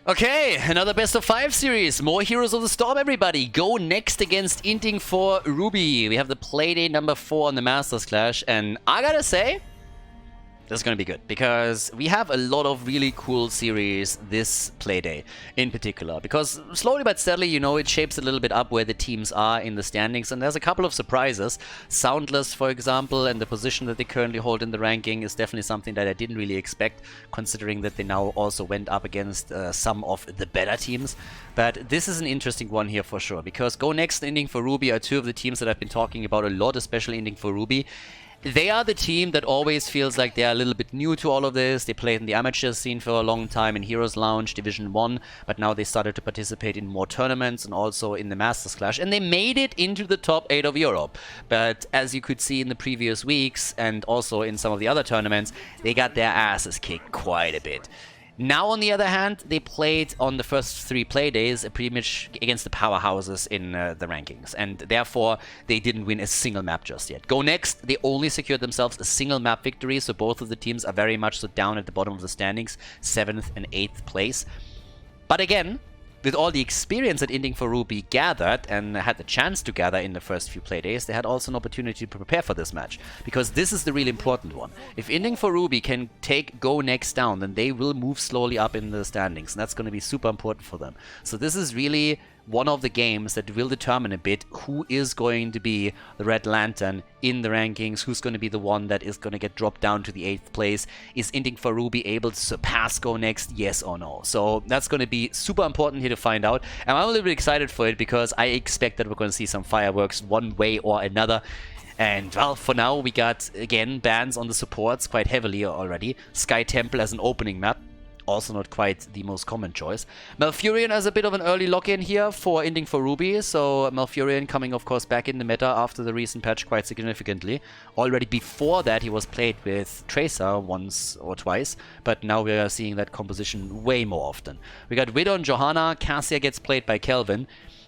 Okay, another best of 5 series. More Heroes of the Storm, everybody. Go next against Inting for Ruby. We have the Playday number 4 on the Masters Clash. And I gotta say, this is going to be good, because we have a lot of really cool series this Playday in particular. Because slowly but steadily, you know, it shapes a little bit up where the teams are in the standings. And there's a couple of surprises. Soundless, for example, and the position that they currently hold in the ranking is definitely something that I didn't really expect, considering that they now also went up against some of the better teams. But this is an interesting one here for sure, because Go Next and Inting for Ruby are two of the teams that I've been talking about a lot, especially Inting for Ruby. They are the team that always feels like they are a little bit new to all of this. They played in the amateur scene for a long time in Heroes Lounge, Division 1, but now they started to participate in more tournaments and also in the Masters Clash, and they made it into the top 8 of Europe. But as you could see in the previous weeks, and also in some of the other tournaments, they got their asses kicked quite a bit. Now, on the other hand, they played on the first 3 play days pretty much against the powerhouses in the rankings, and therefore they didn't win a single map just yet. Go Next, they only secured themselves a single map victory, so both of the teams are very much so down at the bottom of the standings, 7th and 8th place. But again, with all the experience that Inting for Ruby gathered and had the chance to gather in the first few play days, they had also an opportunity to prepare for this match. Because this is the really important one. If Inting for Ruby can take Go Next down, then they will move slowly up in the standings. And that's going to be super important for them. So this is really one of the games that will determine a bit who is going to be the Red Lantern in the rankings, who's going to be the one that is going to get dropped down to the 8th place. Is Inting for Ruby able to surpass Go Next, yes or no? So that's going to be super important here to find out. And I'm a little bit excited for it, because I expect that we're going to see some fireworks one way or another. And, well, for now, we got, again, bans on the supports quite heavily already. Sky Temple as an opening map. Also not quite the most common choice. Malfurion has a bit of an early lock-in here for Inting for Ruby, so Malfurion coming, of course, back in the meta after the recent patch quite significantly. Already before that, he was played with Tracer once or twice, but now we are seeing that composition way more often. We got Widow and Johanna, Cassia gets played by Kelvin.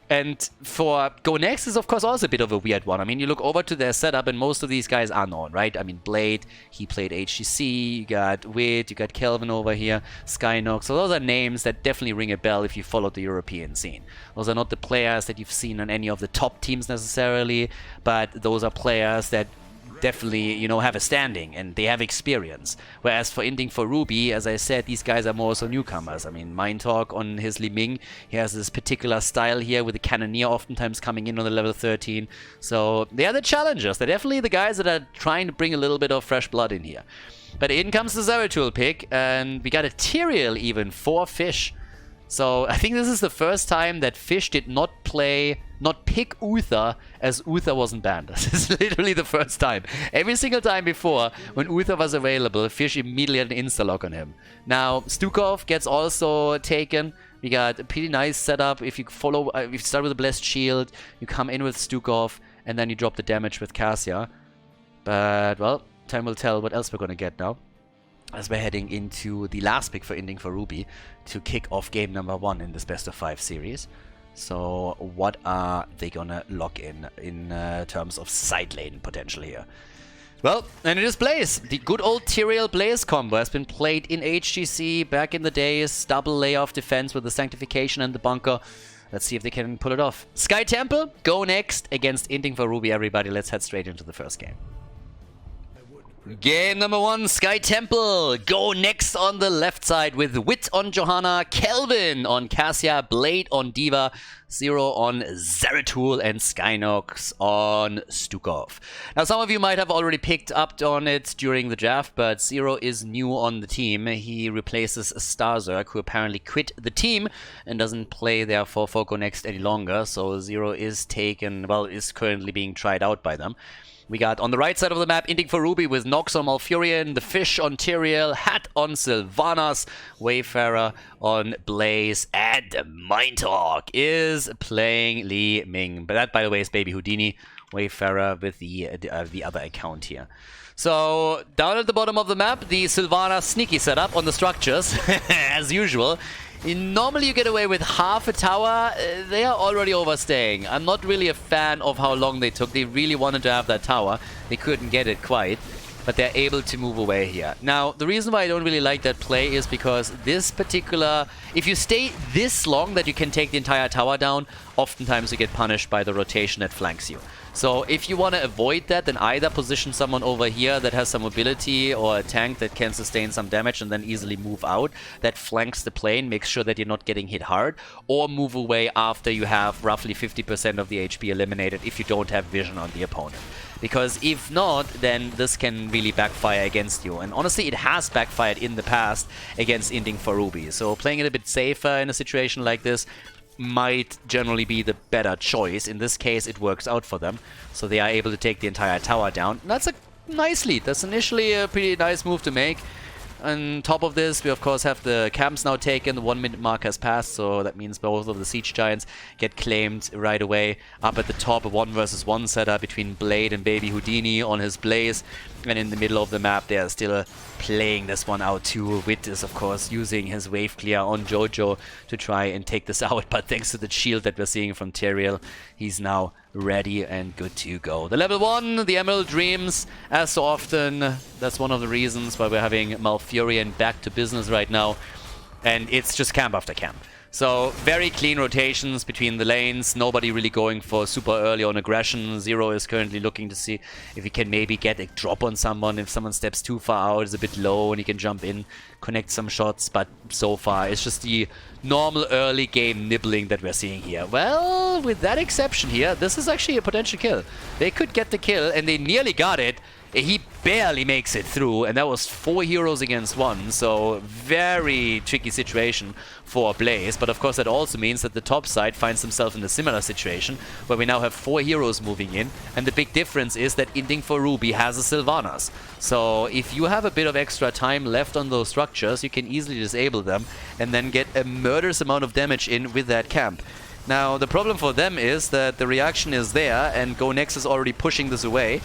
And for Go Next is, of course, also a bit of a weird one. I mean, you look over to their setup, and most of these guys are known, right? I mean, Blade, he played HGC, you got Wit, you got Kelvin over here, Skynox. So those are names that definitely ring a bell if you followed the European scene. Those are not the players that you've seen on any of the top teams necessarily, but those are players that definitely, you know, have a standing and they have experience. Whereas for Inting for Ruby, as I said, these guys are more so newcomers. I mean, Mind Talk on his Li Ming, he has this particular style here with the Cannoneer oftentimes coming in on the level 13. So they are the challengers. They're definitely the guys that are trying to bring a little bit of fresh blood in here. But in comes the Zeratul pick, and we got a Tyrael even for Fish. So I think this is the first time that Fish did not pick Uther as Uther wasn't banned. This is literally the first time. Every single time before, when Uther was available, Fish immediately had an insta-lock on him. Now, Stukov gets also taken. We got a pretty nice setup. If you follow, if you start with a Blessed Shield, you come in with Stukov, and then you drop the damage with Cassia. But, well, time will tell what else we're going to get now, as we're heading into the last pick for Inting for Ruby to kick off game number 1 in this best of 5 series. So what are they gonna lock in terms of side lane potential here? Well, and it is Blaze. The good old Tyrael Blaze combo has been played in HGC back in the days. Double layer of defense with the Sanctification and the Bunker. Let's see if they can pull it off. Sky Temple, Go Next against Inting for Ruby, everybody. Let's head straight into the first game. Game number 1, Sky Temple. Go Next on the left side with Wit on Johanna, Kelvin on Cassia, Blade on Diva, Zero on Zeratul, and Skynox on Stukov. Now, some of you might have already picked up on it during the draft, but Zero is new on the team. He replaces Starzerk, who apparently quit the team and doesn't play therefore for Go Next any longer. So Zero is taken, well, is currently being tried out by them. We got on the right side of the map, Inting for Ruby with Nox on Malfurion, the Fish on Tyrael, Hat on Sylvanas, Wayfarer on Blaze, and Mind Talk is playing Li Ming. But that, by the way, is Baby Houdini, Wayfarer with the other account here. So, down at the bottom of the map, the Sylvanas sneaky setup on the structures, as usual. Normally you get away with half a tower. They are already overstaying. I'm not really a fan of how long they took. They really wanted to have that tower. They couldn't get it quite, but they're able to move away here. Now, the reason why I don't really like that play is because this particular If you stay this long that you can take the entire tower down, oftentimes you get punished by the rotation that flanks you. So if you want to avoid that, then either position someone over here that has some mobility or a tank that can sustain some damage and then easily move out, that flanks the plane, makes sure that you're not getting hit hard, or move away after you have roughly 50% of the HP eliminated if you don't have vision on the opponent. Because if not, then this can really backfire against you. And honestly, it has backfired in the past against Inting for Ruby. So playing it a bit safer in a situation like this might generally be the better choice. In this case, it works out for them. So they are able to take the entire tower down. And that's a nice lead. That's initially a pretty nice move to make. On top of this, we of course have the camps now taken. The 1 minute mark has passed, so that means both of the siege giants get claimed right away. Up at the top, a 1 versus 1 setup between Blade and Baby Houdini on his Blaze. And in the middle of the map, they are still playing this one out too. Wit is of course using his wave clear on Jojo to try and take this out, but thanks to the shield that we're seeing from Teriel, he's now ready and good to go. The level 1, the Emerald Dreams, as so often, that's one of the reasons why we're having Malfurion back to business right now. And it's just camp after camp. So very clean rotations between the lanes, nobody really going for super early on aggression. Zero is currently looking to see if he can maybe get a drop on someone. If someone steps too far out, is a bit low, and he can jump in, connect some shots. But so far, it's just the normal early game nibbling that we're seeing here. Well, with that exception here, this is actually a potential kill. They could get the kill, and they nearly got it. He barely makes it through, and that was 4 heroes against 1, so very tricky situation for Blaze. But of course that also means that the top side finds himself in a similar situation, where we now have 4 heroes moving in, and the big difference is that Inting for Ruby has a Sylvanas. So if you have a bit of extra time left on those structures, you can easily disable them, and then get a murderous amount of damage in with that camp. Now the problem for them is that the reaction is there, and GoNex is already pushing this away.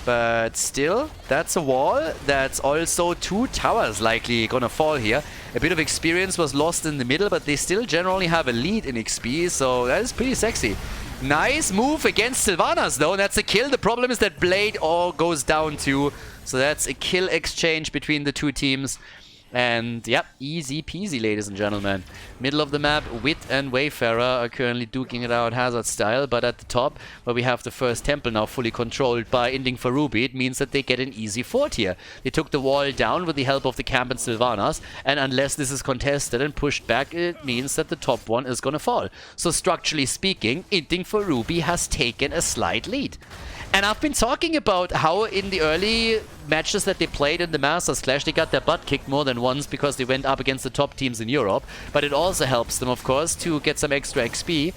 But still, that's a wall. That's also 2 towers likely gonna fall here. A bit of experience was lost in the middle, but they still generally have a lead in XP, so that is pretty sexy. Nice move against Sylvanas though, and that's a kill. The problem is that Blade all goes down too, so that's a kill exchange between the 2 teams. And yep, easy peasy, ladies and gentlemen. Middle of the map, Wit and Wayfarer are currently duking it out Hazard style, but at the top, where we have the first temple now fully controlled by Inting for Ruby, it means that they get an easy fort here. They took the wall down with the help of the camp and Sylvanas, and unless this is contested and pushed back, it means that the top one is gonna fall. So structurally speaking, Inting for Ruby has taken a slight lead. And I've been talking about how in the early matches that they played in the Masters Clash, they got their butt kicked more than once because they went up against the top teams in Europe. But it also helps them, of course, to get some extra XP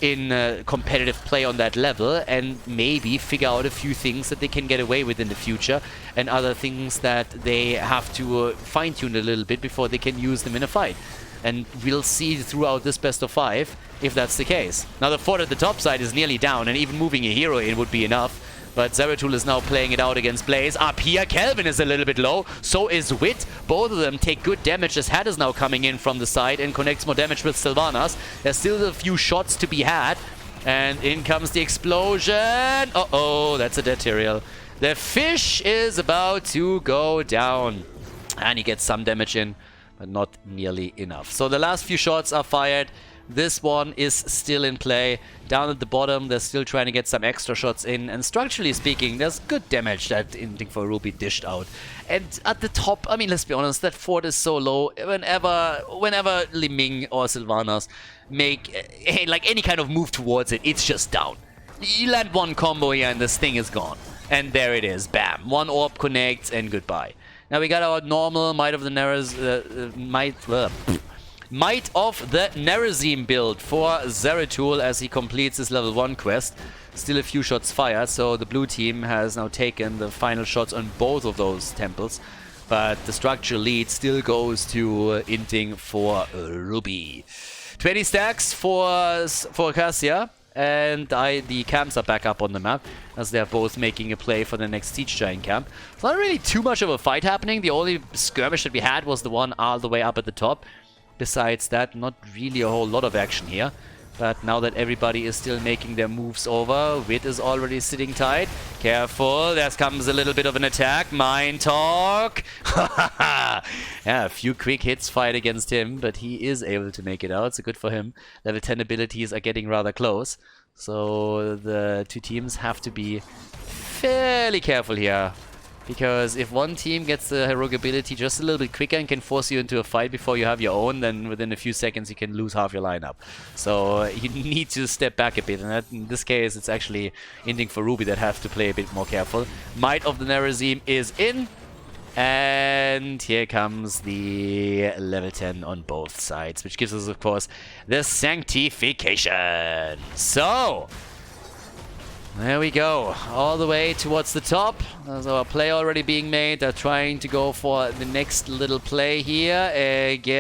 in competitive play on that level, and maybe figure out a few things that they can get away with in the future, and other things that they have to fine-tune a little bit before they can use them in a fight. And we'll see throughout this best of 5 if that's the case. Now the fort at the top side is nearly down, and even moving a hero in would be enough. But Zeratul is now playing it out against Blaze. Up here, Kelvin is a little bit low. So is Wit. Both of them take good damage as Had is now coming in from the side and connects more damage with Sylvanas. There's still a few shots to be had. And in comes the explosion. Uh-oh, that's a dead Tyrael. The fish is about to go down. And he gets some damage in, but not nearly enough. So the last few shots are fired. This one is still in play. Down at the bottom, they're still trying to get some extra shots in. And structurally speaking, there's good damage that Inting for Ruby dished out. And at the top, I mean, let's be honest, that fort is so low. Whenever Li Ming or Sylvanas make like any kind of move towards it, it's just down. You land one combo here and this thing is gone. And there it is. Bam. One orb connects and goodbye. Now we got our normal Might of the Nerazim build for Zeratul as he completes his level 1 quest. Still a few shots fired, so the blue team has now taken the final shots on both of those temples. But the structural lead still goes to Inting for Ruby. 20 stacks for Cassia. And the camps are back up on the map, as they're both making a play for the next Siege Giant camp. It's not really too much of a fight happening. The only skirmish that we had was the one all the way up at the top. Besides that, not really a whole lot of action here. But now that everybody is still making their moves over, Wit is already sitting tight. Careful, there comes a little bit of an attack. Mind Talk. Yeah, a few quick hits fight against him, but he is able to make it out, so good for him. Level 10 abilities are getting rather close. So the two teams have to be fairly careful here. Because if one team gets the heroic ability just a little bit quicker and can force you into a fight before you have your own, then within a few seconds you can lose half your lineup. So you need to step back a bit, and in this case it's actually Inting for Ruby that have to play a bit more careful. Might of the Nerazim is in, and here comes the level 10 on both sides, which gives us, of course, the Sanctification. So there we go, all the way towards the top. There's our play already being made. They're trying to go for the next little play here against,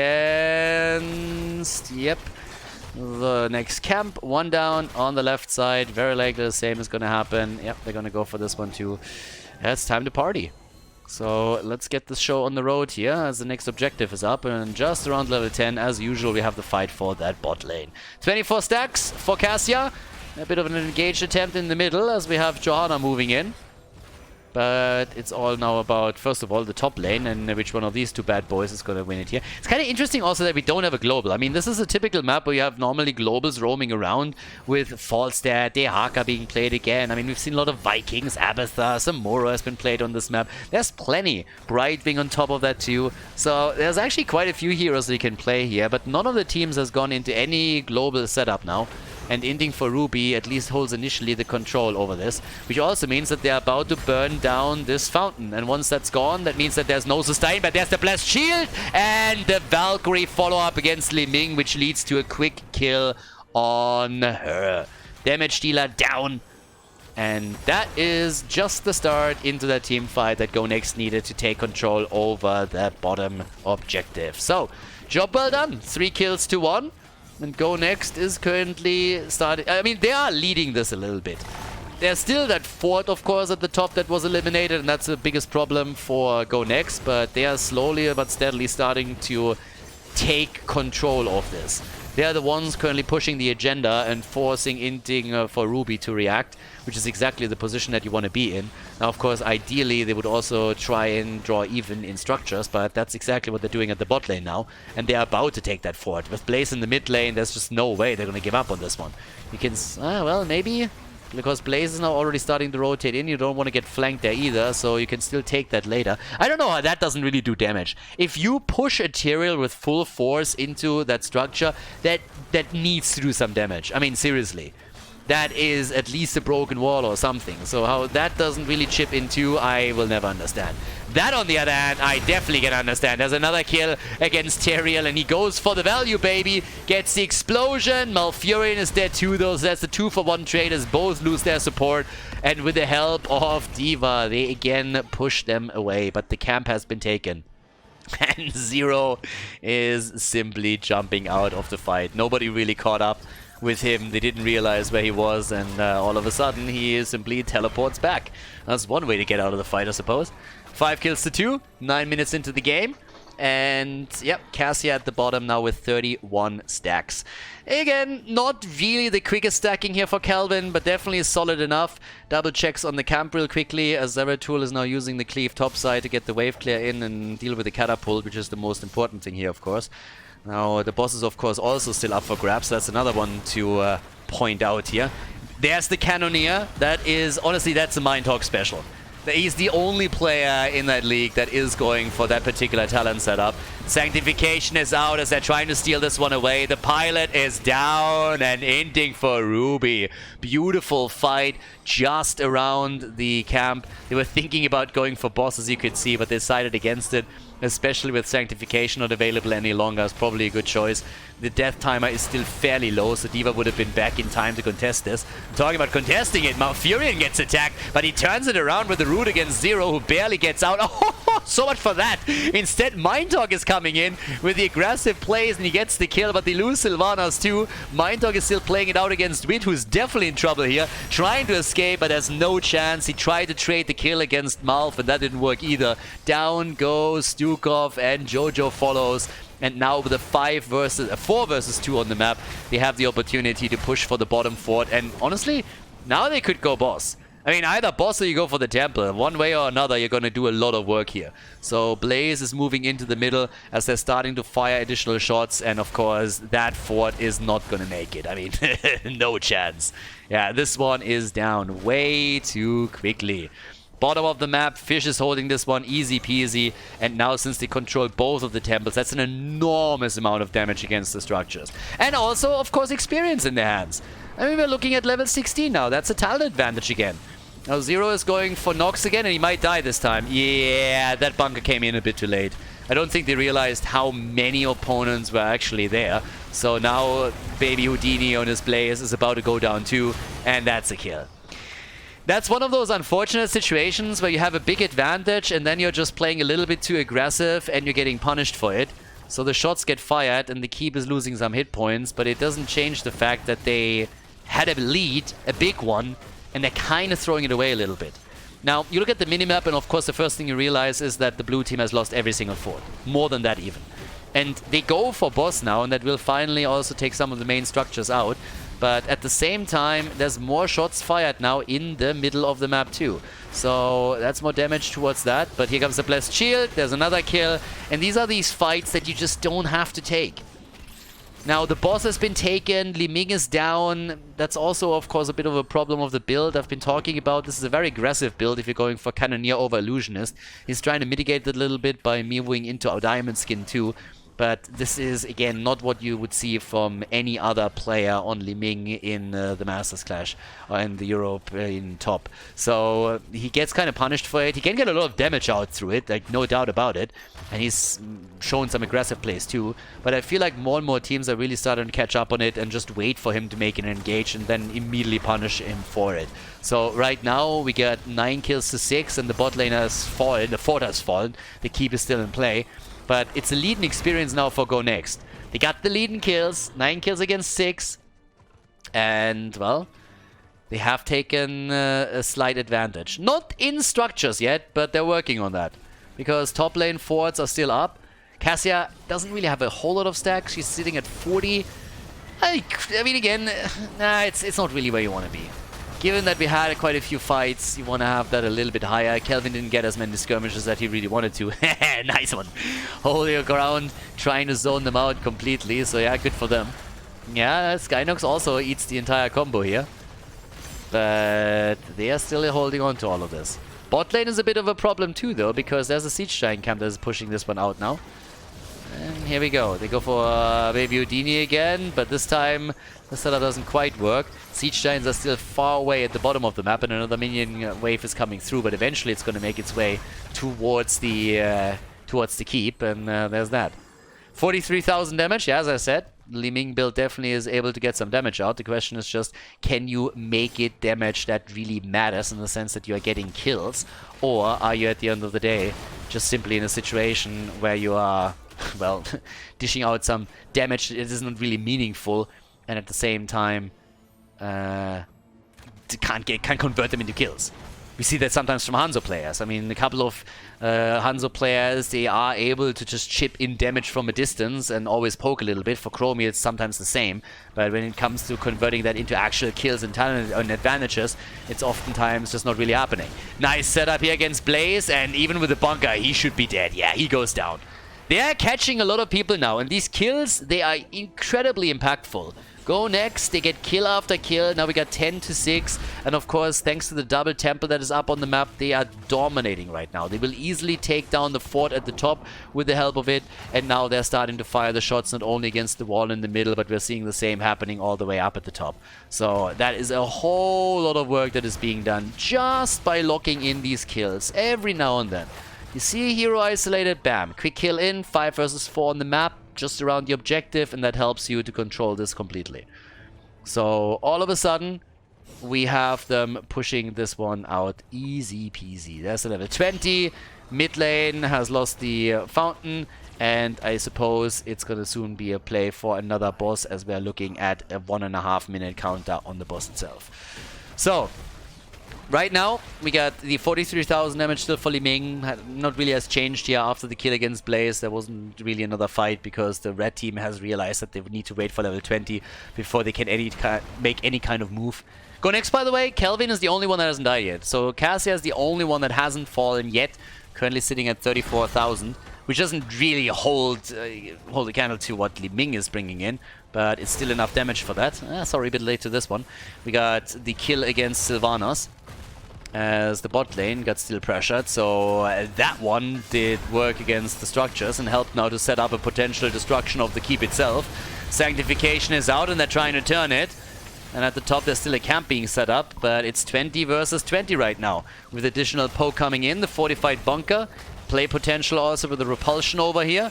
yep, the next camp. One down on the left side. Very likely the same is going to happen. Yep, they're going to go for this one too. Yeah, it's time to party. So let's get this show on the road here as the next objective is up. And just around level 10, as usual, we have the fight for that bot lane. 24 stacks for Cassia. A bit of an engaged attempt in the middle as we have Johanna moving in. But it's all now about, first of all, the top lane and which one of these two bad boys is going to win it here. It's kind of interesting also that we don't have a global. I mean, this is a typical map where you have normally globals roaming around with Falstad, Dehaka being played again. I mean, we've seen a lot of Vikings, Abathar, some Moro has been played on this map. There's plenty. Brightwing on top of that too. So there's actually quite a few heroes that you can play here, but none of the teams has gone into any global setup now. And Inting for Ruby at least holds initially the control over this, which also means that they're about to burn down this fountain. And once that's gone, that means that there's no sustain, but there's the blessed shield and the Valkyrie follow-up against Li Ming, which leads to a quick kill on her. Damage dealer down. And that is just the start into that team fight that Go Next needed to take control over the bottom objective. So, job well done. 3 kills to 1. And Go Next is currently starting. I mean, they are leading this a little bit. There's still that fort, of course, at the top that was eliminated, and that's the biggest problem for Go Next. But they are slowly but steadily starting to take control of this. They are the ones currently pushing the agenda and forcing Inting for Ruby to react, which is exactly the position that you want to be in. Now, of course, ideally, they would also try and draw even in structures, but that's exactly what they're doing at the bot lane now. And they're about to take that fort. With Blaze in the mid lane, there's just no way they're going to give up on this one. You can... well, maybe... Because Blaze is now already starting to rotate in. You don't want to get flanked there either, so you can still take that later. I don't know how that doesn't really do damage. If you push a Tyrael with full force into that structure, that needs to do some damage. I mean, seriously. That is at least a broken wall or something. So how that doesn't really chip into, I will never understand. That, on the other hand, I definitely can understand. There's another kill against Tyrael, and he goes for the value, baby. Gets the explosion. Malfurion is dead too, though. So that's the 2-for-1 trade as both lose their support. And with the help of D.Va, they again push them away. But the camp has been taken. And Zero is simply jumping out of the fight. Nobody really caught up with him. They didn't realize where he was, and all of a sudden he simply teleports back. That's one way to get out of the fight, I suppose. 5 kills to 2, 9 minutes into the game. And, yep, Cassia at the bottom now with 31 stacks. Again, not really the quickest stacking here for Calvin, but definitely solid enough. Double checks on the camp real quickly, as Zeratul is now using the cleave topside to get the wave clear in and deal with the catapult, which is the most important thing here, of course. Now, the boss is, of course, also still up for grabs. That's another one to point out here. There's the Cannoneer. That is, honestly, that's a Mind Talk special. He's the only player in that league that is going for that particular talent setup. Sanctification is out as they're trying to steal this one away. The pilot is down and Inting for Ruby. Beautiful fight just around the camp. They were thinking about going for boss, as you could see, but they decided against it. Especially with Sanctification not available any longer, is probably a good choice. The death timer is still fairly low, so D.Va would have been back in time to contest this. I'm talking about contesting it, Malfurion gets attacked, but he turns it around with the root against Zero, who barely gets out. Oh, so much for that. Instead, Mind Talk is coming in with the aggressive plays, and he gets the kill, but they lose Sylvanas too. Mind Talk is still playing it out against Wit, who's definitely in trouble here, trying to escape, but has no chance. He tried to trade the kill against Malf, and that didn't work either. Down goes Stukov, and Jojo follows. And now with a 4 versus 2 on the map, they have the opportunity to push for the bottom fort. And honestly, now they could go boss. I mean, either boss or you go for the temple. One way or another, you're going to do a lot of work here. So Blaze is moving into the middle as they're starting to fire additional shots. And of course, that fort is not going to make it. I mean, no chance. Yeah, this one is down way too quickly. Bottom of the map, Fish is holding this one easy peasy. And now since they control both of the temples, that's an enormous amount of damage against the structures. And also, of course, experience in their hands. I mean, we're looking at level 16 now. That's a talent advantage again. Now Zero is going for Nox again, and he might die this time. Yeah, that bunker came in a bit too late. I don't think they realized how many opponents were actually there. So now Baby Houdini on his Blaze is about to go down too, and that's a kill. That's one of those unfortunate situations where you have a big advantage and then you're just playing a little bit too aggressive and you're getting punished for it. So the shots get fired and the keep is losing some hit points, but it doesn't change the fact that they had a lead, a big one, and they're kind of throwing it away a little bit. Now, you look at the minimap, and of course the first thing you realize is that the blue team has lost every single fort. More than that even. And they go for boss now, and that will finally also take some of the main structures out. But at the same time, there's more shots fired now in the middle of the map too. So that's more damage towards that. But here comes the Blessed Shield, there's another kill. And these are these fights that you just don't have to take. Now, the boss has been taken, Li Ming is down. That's also, of course, a bit of a problem of the build I've been talking about. This is a very aggressive build if you're going for Cannoneer over Illusionist. He's trying to mitigate it a little bit by moving into a Diamond Skin too. But this is, again, not what you would see from any other player on Li Ming in the Masters Clash or in the European top. So he gets kind of punished for it. He can get a lot of damage out through it, like no doubt about it. And he's shown some aggressive plays too. But I feel like more and more teams are really starting to catch up on it and just wait for him to make an engage and then immediately punish him for it. So right now we get 9 kills to 6 and the bot lane has fallen, the fort has fallen. The keep is still in play. But it's a lead and experience now for Go Next. They got the lead in kills, 9 kills against 6. And, well, they have taken a slight advantage. Not in structures yet, but they're working on that. Because top lane forts are still up. Cassia doesn't really have a whole lot of stacks. She's sitting at 40. I mean, again, it's not really where you want to be. Given that we had quite a few fights, you want to have that a little bit higher. Kelvin didn't get as many skirmishes that he really wanted to. Nice one. Holding your ground, trying to zone them out completely. So yeah, good for them. Yeah, Skynox also eats the entire combo here. But they are still holding on to all of this. Bot lane is a bit of a problem too, though, because there's a Siege Giant camp that is pushing this one out now. And here we go. They go for Baby Houdini again, but this time the setup doesn't quite work. Siege Giants are still far away at the bottom of the map, and another minion wave is coming through, but eventually it's going to make its way towards the keep, and there's that. 43,000 damage, yeah, as I said. Li Ming build definitely is able to get some damage out. The question is just, can you make it damage that really matters in the sense that you are getting kills? Or are you, at the end of the day, just simply in a situation where you are, well, dishing out some damage that isn't really meaningful, and at the same time, can't convert them into kills. We see that sometimes from Hanzo players. I mean, a couple of Hanzo players, they are able to just chip in damage from a distance and always poke a little bit. For Chromie, it's sometimes the same. But when it comes to converting that into actual kills and talent and advantages, it's oftentimes just not really happening. Nice setup here against Blaze, and even with the bunker, he should be dead. Yeah, he goes down. They are catching a lot of people now, and these kills, they are incredibly impactful. Go Next, they get kill after kill. Now we got 10 to 6. And of course, thanks to the double temple that is up on the map, they are dominating right now. They will easily take down the fort at the top with the help of it. And now they're starting to fire the shots not only against the wall in the middle, but we're seeing the same happening all the way up at the top. So that is a whole lot of work that is being done just by locking in these kills every now and then. You see a hero isolated, bam, quick kill in, 5 versus 4 on the map, just around the objective, and that helps you to control this completely. So all of a sudden, we have them pushing this one out easy peasy. There's a level 20, mid lane has lost the fountain, and I suppose it's going to soon be a play for another boss as we're looking at a 1.5 minute counter on the boss itself. So, right now, we got the 43,000 damage still for Li Ming. Not really has changed here after the kill against Blaze. There wasn't really another fight because the red team has realized that they would need to wait for level 20 before they can make any kind of move. Go next, by the way. Kelvin is the only one that hasn't died yet. So Cassia is the only one that hasn't fallen yet. Currently sitting at 34,000, which doesn't really hold a candle to what Li Ming is bringing in. But it's still enough damage for that. Sorry, a bit late to this one. We got the kill against Sylvanas as the bot lane got still pressured. So that one did work against the structures and helped now to set up a potential destruction of the keep itself. Sanctification is out and they're trying to turn it. And at the top there's still a camp being set up, but it's 20 versus 20 right now. With additional poke coming in, the fortified bunker. Play potential also with the repulsion over here.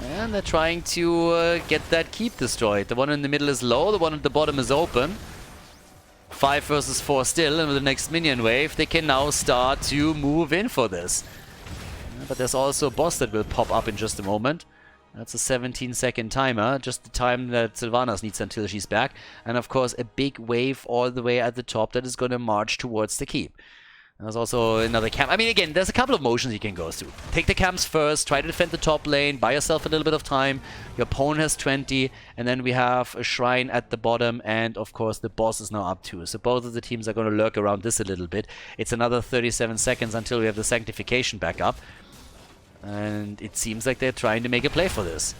And they're trying to get that keep destroyed. The one in the middle is low, the one at the bottom is open. 5 versus 4 still, and with the next minion wave, they can now start to move in for this. But there's also a boss that will pop up in just a moment. That's a 17-second timer, just the time that Sylvanas needs until she's back. And of course, a big wave all the way at the top that is going to march towards the keep. There's also another camp. I mean, again, there's a couple of motions you can go through. Take the camps first, try to defend the top lane, buy yourself a little bit of time. Your opponent has 20, and then we have a shrine at the bottom, and of course the boss is now up too. So both of the teams are going to lurk around this a little bit. It's another 37 seconds until we have the sanctification back up. And it seems like they're trying to make a play for this.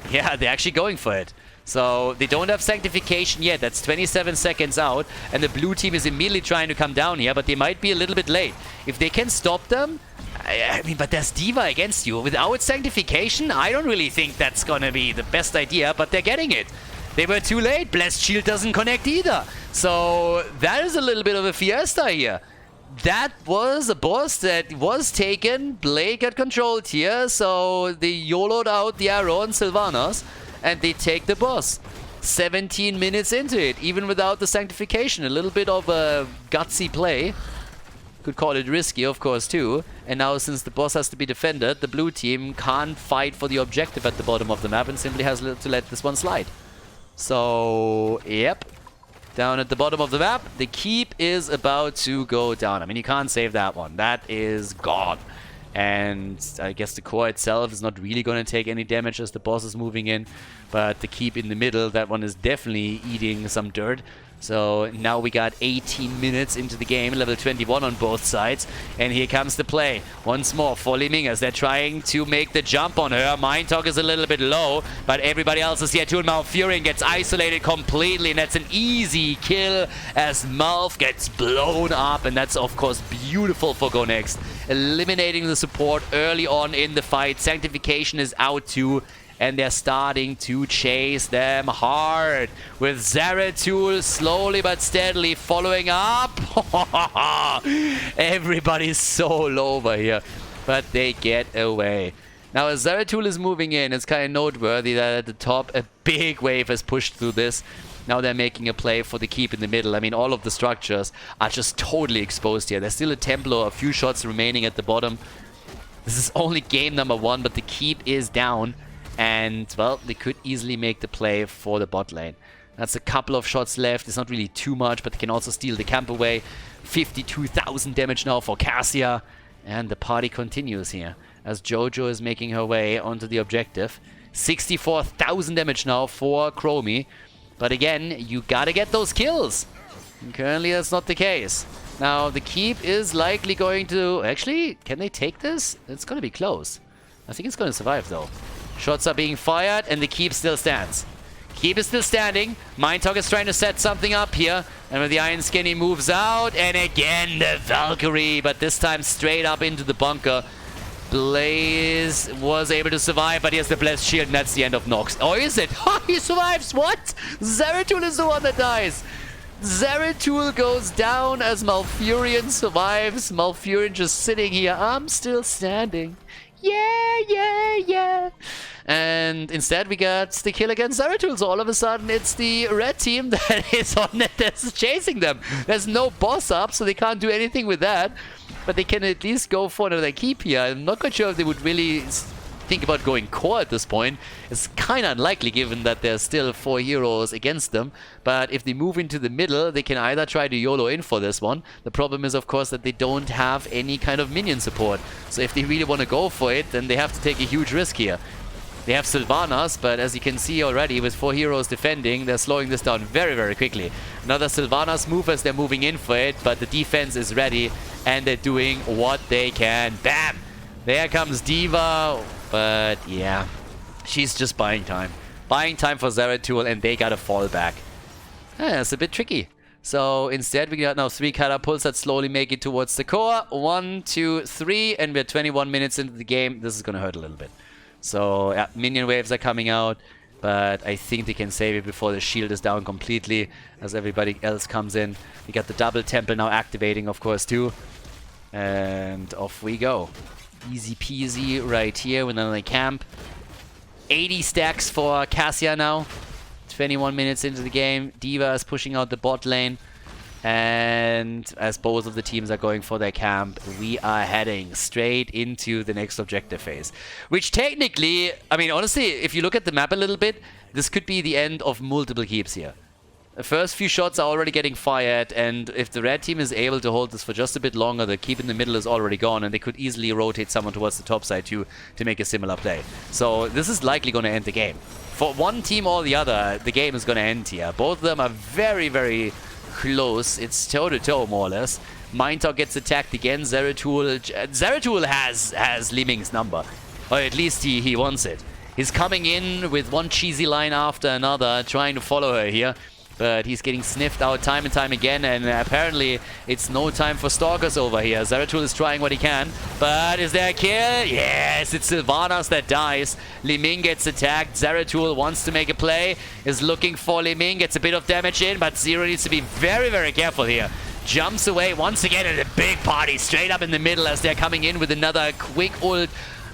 Yeah, they're actually going for it. So they don't have sanctification yet. That's 27 seconds out. And the blue team is immediately trying to come down here, but they might be a little bit late. If they can stop them... I mean, but there's D.Va against you. Without sanctification, I don't really think that's going to be the best idea, but they're getting it. They were too late. Blessed Shield doesn't connect either. So that is a little bit of a fiesta here. That was a boss that was taken. Blade got controlled here, so they YOLO'd out the arrow on Sylvanas, and they take the boss. 17 minutes into it, even without the sanctification. A little bit of a gutsy play. Could call it risky, of course, too. And now, since the boss has to be defended, the blue team can't fight for the objective at the bottom of the map and simply has to let this one slide. So, yep. Down at the bottom of the map, the keep is about to go down. I mean, you can't save that one. That is gone. And I guess the core itself is not really going to take any damage as the boss is moving in. But the keep in the middle, that one is definitely eating some dirt. So now we got 18 minutes into the game, level 21 on both sides. And here comes the play. Once more for Li Ming as they're trying to make the jump on her. Mind Talk is a little bit low, but everybody else is here too. And Malfurion gets isolated completely, and that's an easy kill as Malf gets blown up. And that's, of course, beautiful for Go Next. Eliminating the support early on in the fight. Sanctification is out too. And they're starting to chase them hard. With Zeratul slowly but steadily following up. Everybody's so low over here. But they get away. Now as Zeratul is moving in, it's kind of noteworthy that at the top a big wave has pushed through this. Now they're making a play for the keep in the middle. I mean, all of the structures are just totally exposed here. There's still a Templar, a few shots remaining at the bottom. This is only game number 1, but the keep is down. And, well, they could easily make the play for the bot lane. That's a couple of shots left. It's not really too much, but they can also steal the camp away. 52,000 damage now for Cassia. And the party continues here as Jojo is making her way onto the objective. 64,000 damage now for Chromie. But again, you gotta get those kills. And currently, that's not the case. Now, the keep is likely going to... Actually, can they take this? It's gonna be close. I think it's gonna survive, though. Shots are being fired, and the keep still stands. Keep is still standing. Mind Talk is trying to set something up here. And with the Iron Skin, he moves out. And again, the Valkyrie, but this time straight up into the bunker. Blaze was able to survive, but he has the Blessed Shield, and that's the end of Nox. Oh, is it? Oh, he survives. What? Zeratul is the one that dies. Zeratul goes down as Malfurion survives. Malfurion just sitting here. I'm still standing. Yeah, yeah, yeah. And instead we got the kill against Zeratul. So all of a sudden it's the red team that is on it that's chasing them. There's no boss up, so they can't do anything with that. But they can at least go for another keep here. I'm not quite sure if they would really think about going core at this point. It's kind of unlikely given that there's still 4 heroes against them. But if they move into the middle, they can either try to YOLO in for this one. The problem is, of course, that they don't have any kind of minion support. So if they really want to go for it, then they have to take a huge risk here. They have Sylvanas, but as you can see already, with 4 heroes defending, they're slowing this down very, very quickly. Another Sylvanas move as they're moving in for it, but the defense is ready, and they're doing what they can. Bam! There comes D.Va, but yeah, she's just buying time. Buying time for Zeratul, and they gotta fall back. It's a bit tricky. So instead, we got now 3 catapults that slowly make it towards the core. 1, 2, 3, and we're 21 minutes into the game. This is gonna hurt a little bit. So, yeah, minion waves are coming out, but I think they can save it before the shield is down completely, as everybody else comes in. We got the double temple now activating, of course, too. And off we go. Easy peasy right here with another camp. 80 stacks for Cassia now. 21 minutes into the game. D.Va is pushing out the bot lane. And as both of the teams are going for their camp, we are heading straight into the next objective phase. Which technically, I mean, honestly, if you look at the map a little bit, this could be the end of multiple keeps here. The first few shots are already getting fired, and if the red team is able to hold this for just a bit longer, the keep in the middle is already gone, and they could easily rotate someone towards the top side too to make a similar play. So this is likely going to end the game. For one team or the other, the game is going to end here. Both of them are very, very close. It's toe-to-toe, more or less. Mindtalk gets attacked again. Zeratul has Li Ming's number. Or at least he wants it. He's coming in with one cheesy line after another, trying to follow her here. But he's getting sniffed out time and time again, and apparently it's no time for stalkers over here. Zeratul is trying what he can, but is there a kill? Yes, it's Sylvanas that dies. Li Ming gets attacked. Zeratul wants to make a play, is looking for Li Ming, gets a bit of damage in, but Zero needs to be very, very careful here. Jumps away once again at a big party, straight up in the middle as they're coming in with another quick ult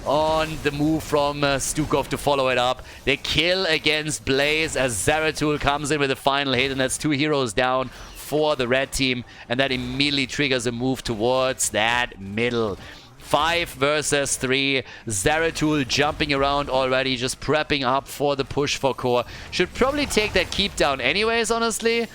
on the move from Stukov to follow it up. They kill against Blaze as Zeratul comes in with a final hit, and that's 2 heroes down for the red team, and that immediately triggers a move towards that middle. 5 versus 3. Zeratul jumping around already, just prepping up for the push for core. Should probably take that keep down anyways, honestly.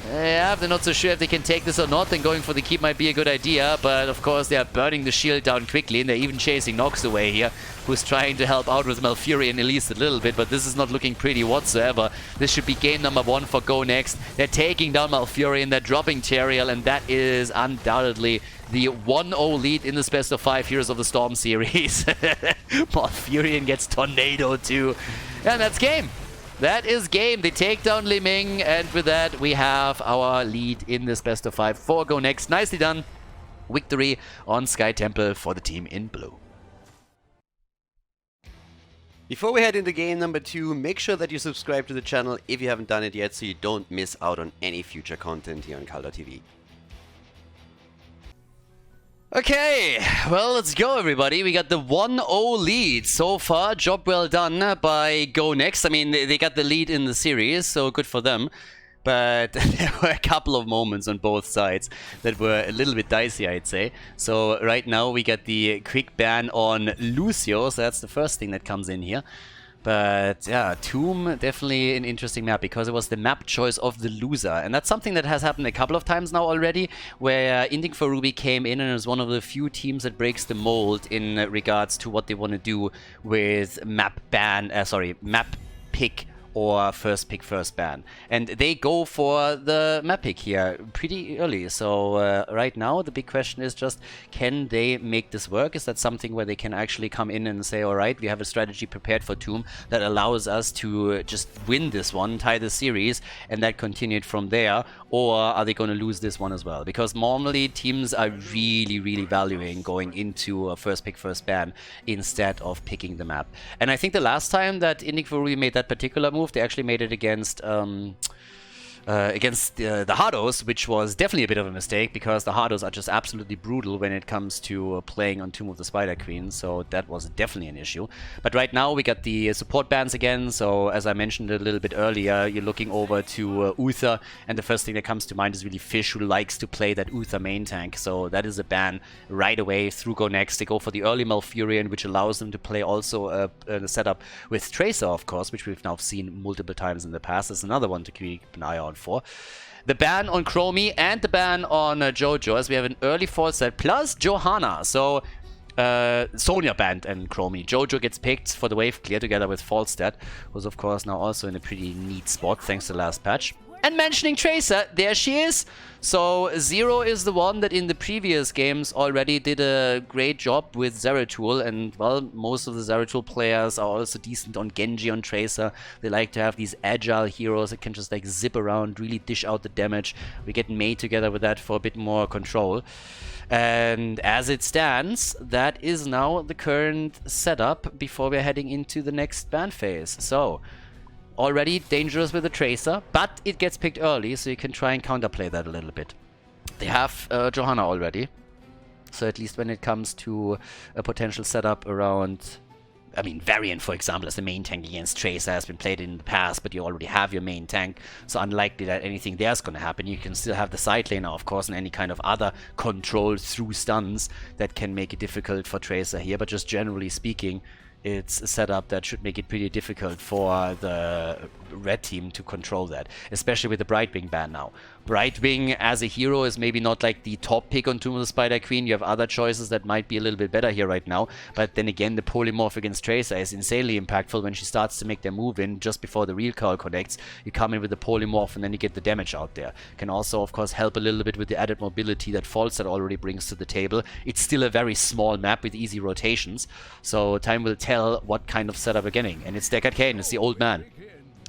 Yeah, if they're not so sure if they can take this or not, then going for the keep might be a good idea. But of course, they are burning the shield down quickly, and they're even chasing Nox away here, who's trying to help out with Malfurion at least a little bit. But this is not looking pretty whatsoever. This should be game number 1 for Go Next. They're taking down Malfurion, they're dropping Teriel, and that is undoubtedly the 1-0 lead in this best of 5 Heroes of the Storm series. Malfurion gets tornadoed too, and that's game. That is game. They take down Li Ming, and with that, we have our lead in this best of 5 for Go Next. Nicely done. Victory on Sky Temple for the team in blue. Before we head into game number 2, make sure that you subscribe to the channel if you haven't done it yet, so you don't miss out on any future content here on Khaldor TV. Okay, well, let's go, everybody. We got the 1-0 lead so far. Job well done by Go Next. I mean, they got the lead in the series, so good for them. But there were a couple of moments on both sides that were a little bit dicey, I'd say. So right now we got the quick ban on Lucio, so that's the first thing that comes in here. But yeah, Tomb, definitely an interesting map because it was the map choice of the loser. And that's something that has happened a couple of times now already, where Inting for Ruby came in and is one of the few teams that breaks the mold in regards to what they want to do with map pick or first pick, first ban. And they go for the map pick here pretty early. So right now the big question is just, can they make this work? Is that something where they can actually come in and say, all right, we have a strategy prepared for Tomb that allows us to just win this one, tie the series, and that continued from there? Or are they going to lose this one as well? Because normally teams are really, really valuing going into a first pick, first ban instead of picking the map. And I think the last time that Inting for Ruby made that particular move, they actually made it against against the Hardos, which was definitely a bit of a mistake because the Hardos are just absolutely brutal when it comes to playing on Tomb of the Spider Queen, so that was definitely an issue. But right now we got the support bans again, so as I mentioned a little bit earlier, you're looking over to Uther, and the first thing that comes to mind is really Fish, who likes to play that Uther main tank, so that is a ban right away. Through go next, they go for the early Malfurion, which allows them to play also a setup with Tracer, of course, which we've now seen multiple times in the past. There's another one to keep an eye out for. The ban on Chromie and the ban on Jojo, as we have an early fall set, plus Johanna. So Sonya banned and Chromie. Jojo gets picked for the wave clear together with Falstad, who's of course now also in a pretty neat spot thanks to the last patch. And mentioning Tracer, there she is. So Zero is the one that in the previous games already did a great job with Zeratul, and well, most of the Zeratul players are also decent on Genji on Tracer. They like to have these agile heroes that can just like zip around, really dish out the damage. We get Mei together with that for a bit more control. And as it stands, that is now the current setup before we're heading into the next ban phase. So already dangerous with the Tracer, but it gets picked early, so you can try and counterplay that a little bit. They have Johanna already, so at least when it comes to a potential setup around, I mean, Variant, for example, as the main tank against Tracer has been played in the past, but you already have your main tank, so unlikely that anything there's going to happen. You can still have the side laner, of course, and any kind of other control through stuns that can make it difficult for Tracer here, but just generally speaking, it's a setup that should make it pretty difficult for the red team to control that, especially with the Brightwing ban now. Brightwing as a hero is maybe not like the top pick on Tomb of the Spider Queen. You have other choices that might be a little bit better here right now, but then again, the polymorph against Tracer is insanely impactful when she starts to make their move in just before the real call connects. You come in with the polymorph and then you get the damage out there. Can also, of course, help a little bit with the added mobility that Falstad already brings to the table. It's still a very small map with easy rotations, so time will tell what kind of setup we're getting. And it's Deckard Cain, it's the old man.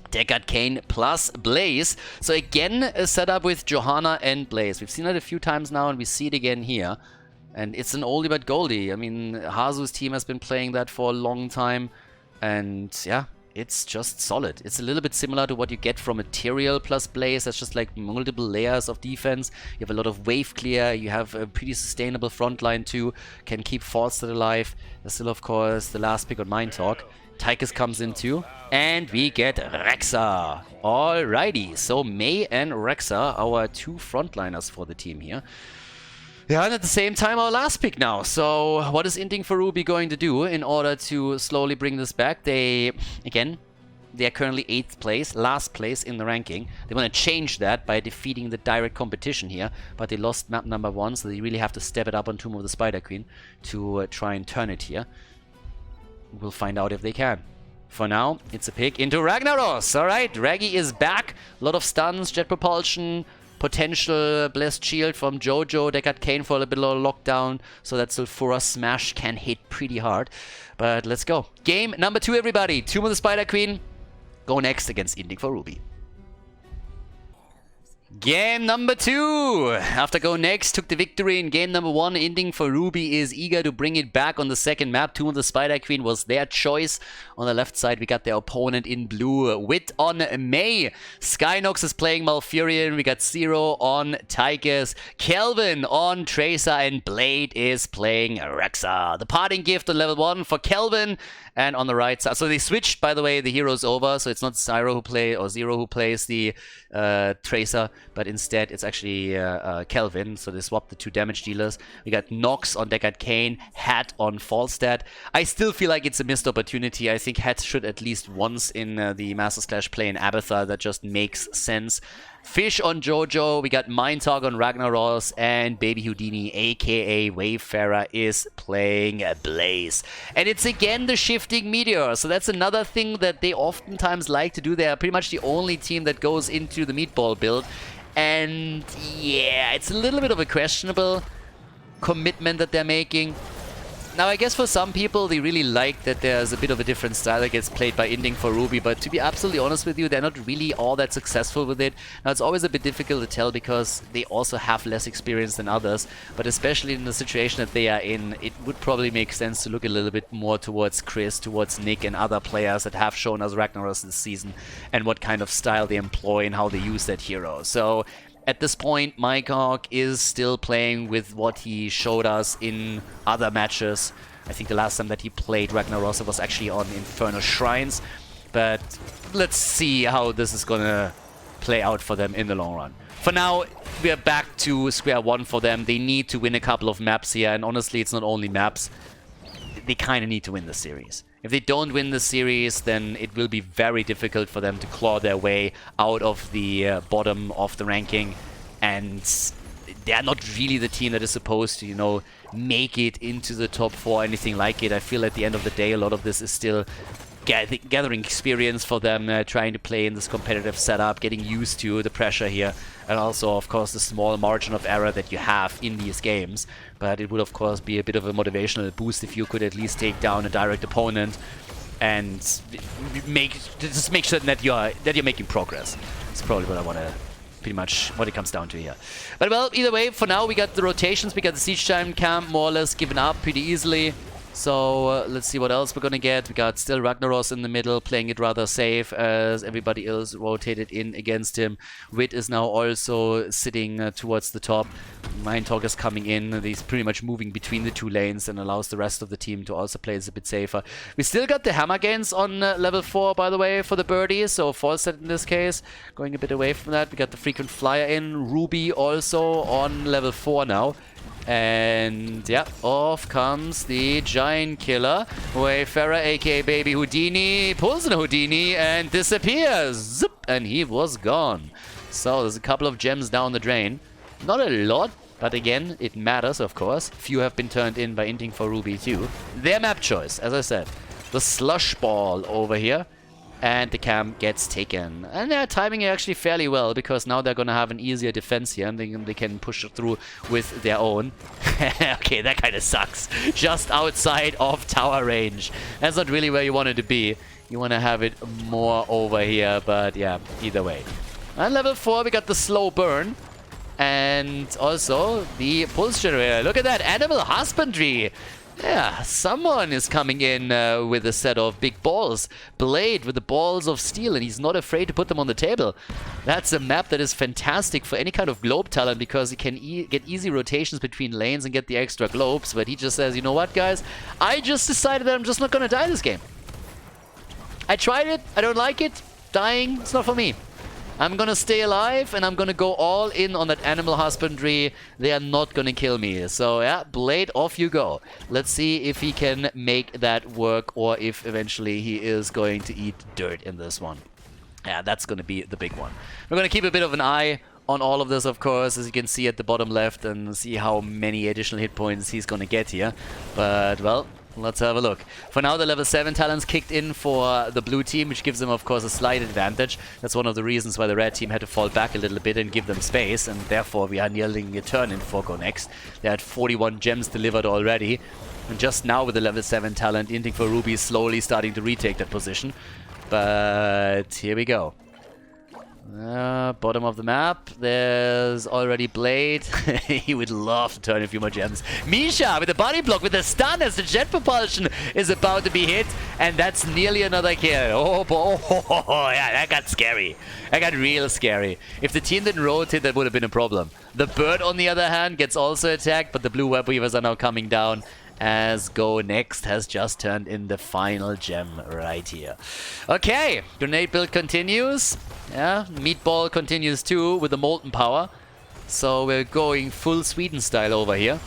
Deckard Cain plus Blaze. So again, a setup with Johanna and Blaze. We've seen it a few times now and we see it again here. And it's an oldie but goldie. I mean, Hazu's team has been playing that for a long time. And yeah, it's just solid. It's a little bit similar to what you get from Material plus Blaze. That's just like multiple layers of defense. You have a lot of wave clear. You have a pretty sustainable front line too. Can keep Falstad alive. There's still, of course, the last pick on Mind Talk. Tychus comes in too. And we get Rexa. Alrighty, so Mei and Rexa, our two frontliners for the team here. Yeah, and at the same time, our last pick now. So what is Inting for Ruby going to do in order to slowly bring this back? They are currently 8th place, last place in the ranking. They want to change that by defeating the direct competition here, but they lost map number 1, so they really have to step it up on Tomb of the Spider Queen to try and turn it here. We'll find out if they can. For now, it's a pick into Ragnaros. Alright, Raggy is back. A lot of stuns, jet propulsion, potential blessed shield from Jojo. Deckard Cain for a bit of lockdown, so that Sulfura Smash can hit pretty hard. But let's go. Game number 2, everybody. Tomb of the Spider Queen. Go next against Inting for Ruby. Game number 2. After Go Next took the victory in game number 1, Inting for Ruby is eager to bring it back on the second map. Tomb of the Spider Queen was their choice. On the left side, we got their opponent in blue. Wit on Mei. Skynox is playing Malfurion. We got Zero on Tychus. Kelvin on Tracer. And Blade is playing Rexa. The parting gift on level 1 for Kelvin. And on the right side, so they switched, by the way, the heroes over, so it's not Zero who plays the Tracer, but instead it's actually Kelvin, so they swapped the 2 damage dealers. We got Nox on Deckard Cain, Hat on Falstad. I still feel like it's a missed opportunity. I think Hat should at least once in the Masters Clash play in Abathar. That just makes sense. Fish on Jojo, we got Mind Talk on Ragnaros, and Baby Houdini, aka Wayfarer, is playing Blaze. And it's again the shifting meteor, so that's another thing that they oftentimes like to do. They are pretty much the only team that goes into the meatball build. And yeah, it's a little bit of a questionable commitment that they're making. Now, I guess for some people, they really like that there's a bit of a different style that gets played by Inting for Ruby, but to be absolutely honest with you, they're not really all that successful with it. Now, it's always a bit difficult to tell because they also have less experience than others, but especially in the situation that they are in, it would probably make sense to look a little bit more towards Chris, towards Nick and other players that have shown us Ragnaros this season and what kind of style they employ and how they use that hero. So, at this point, Mycog is still playing with what he showed us in other matches. I think the last time that he played Ragnaros was actually on Inferno Shrines. But let's see how this is gonna play out for them in the long run. For now, we are back to square one for them. They need to win a couple of maps here, and honestly, it's not only maps. They kind of need to win the series. If they don't win the series, then it will be very difficult for them to claw their way out of the bottom of the ranking. And they're not really the team that is supposed to, you know, make it into the top 4 or anything like it. I feel at the end of the day, a lot of this is still gathering experience for them, trying to play in this competitive setup, getting used to the pressure here, and also, of course, the small margin of error that you have in these games. But it would, of course, be a bit of a motivational boost if you could at least take down a direct opponent and just make sure that you're making progress. That's probably what I want to, pretty much what it comes down to here. But well, either way, for now we got the rotations, we got the siege time camp more or less given up pretty easily. So let's see what else we're gonna get. We got still Ragnaros in the middle, playing it rather safe as everybody else rotated in against him. Wit is now also sitting towards the top. Mindtalk is coming in. He's pretty much moving between the two lanes and allows the rest of the team to also play this a bit safer. We still got the hammer gains on level 4, by the way, for the birdies. So false set in this case. Going a bit away from that. We got the frequent flyer in. Ruby also on level 4 now. And yeah, off comes the Giant Killer. Wayfarer, aka Baby Houdini, pulls in a Houdini and disappears. Zip, and he was gone. So there's a couple of gems down the drain. Not a lot, but again, it matters, of course. Few have been turned in by Inting for Ruby too. Their map choice, as I said. The Slush Ball over here. And the camp gets taken. And they're timing it actually fairly well, because now they're going to have an easier defense here, and they can push through with their own. Okay, that kind of sucks. Just outside of tower range. That's not really where you want it to be. You want to have it more over here, but yeah, either way. And level 4, we got the slow burn. And also the pulse generator. Look at that, animal husbandry. Yeah, someone is coming in with a set of big balls. Blade with the balls of steel, and he's not afraid to put them on the table. That's a map that is fantastic for any kind of globe talent, because he can get easy rotations between lanes and get the extra globes. But he just says, you know what, guys? I just decided that I'm just not going to die this game. I tried it. I don't like it. Dying, it's not for me. I'm gonna stay alive, and I'm gonna go all in on that animal husbandry. They are not gonna kill me. So yeah, Blade, off you go. Let's see if he can make that work, or if eventually he is going to eat dirt in this one. Yeah, that's gonna be the big one. We're gonna keep a bit of an eye on all of this, of course, as you can see at the bottom left, and see how many additional hit points he's gonna get here. But well, let's have a look. For now, the level 7 talents kicked in for the blue team, which gives them, of course, a slight advantage. That's one of the reasons why the red team had to fall back a little bit and give them space, and therefore we are nearing a turn in for Go Next. They had 41 gems delivered already, and just now with the level 7 talent, Inting for Ruby is slowly starting to retake that position. But here we go. Bottom of the map, there's already Blade. He would love to turn a few more gems. Misha with the body block, with the stun as the jet propulsion is about to be hit, and that's nearly another kill. Oh boy, yeah, that got scary. That got real scary. If the team didn't rotate, that would have been a problem. The bird, on the other hand, gets also attacked, but the blue web weavers are now coming down, as Go Next has just turned in the final gem right here. Okay, grenade build continues. Yeah, meatball continues too with the molten power. So we're going full Sweden style over here.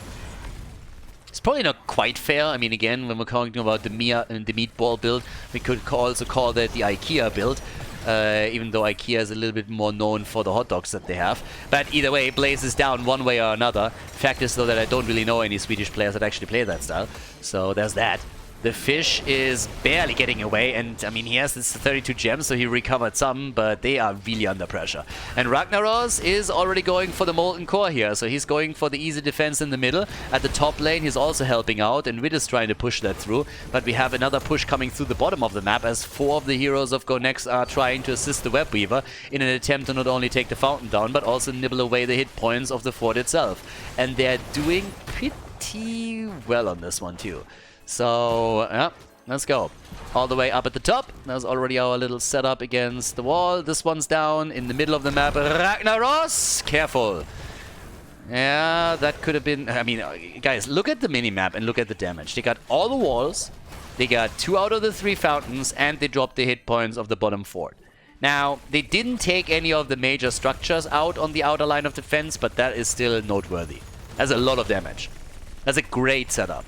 It's probably not quite fair. I mean, again, when we're talking about the meatball build, we could also call that the IKEA build. Even though IKEA is a little bit more known for the hot dogs that they have. But either way, Blaze is down one way or another. Fact is, though, that I don't really know any Swedish players that actually play that style. So there's that. The fish is barely getting away, and I mean, he has this 32 gems, so he recovered some, but they are really under pressure. And Ragnaros is already going for the Molten Core here, so he's going for the easy defense in the middle. At the top lane, he's also helping out, and Wit is trying to push that through, but we have another push coming through the bottom of the map as 4 of the heroes of Go Next are trying to assist the Web Weaver in an attempt to not only take the fountain down, but also nibble away the hit points of the fort itself. And they're doing pretty well on this one too. So, yeah, let's go. All the way up at the top. That's already our little setup against the wall. This one's down in the middle of the map. Ragnaros! Careful. Yeah, that could have been... I mean, guys, look at the mini-map and look at the damage. They got all the walls, they got 2 out of the 3 fountains, and they dropped the hit points of the bottom fort. Now, they didn't take any of the major structures out on the outer line of defense, but that is still noteworthy. That's a lot of damage. That's a great setup.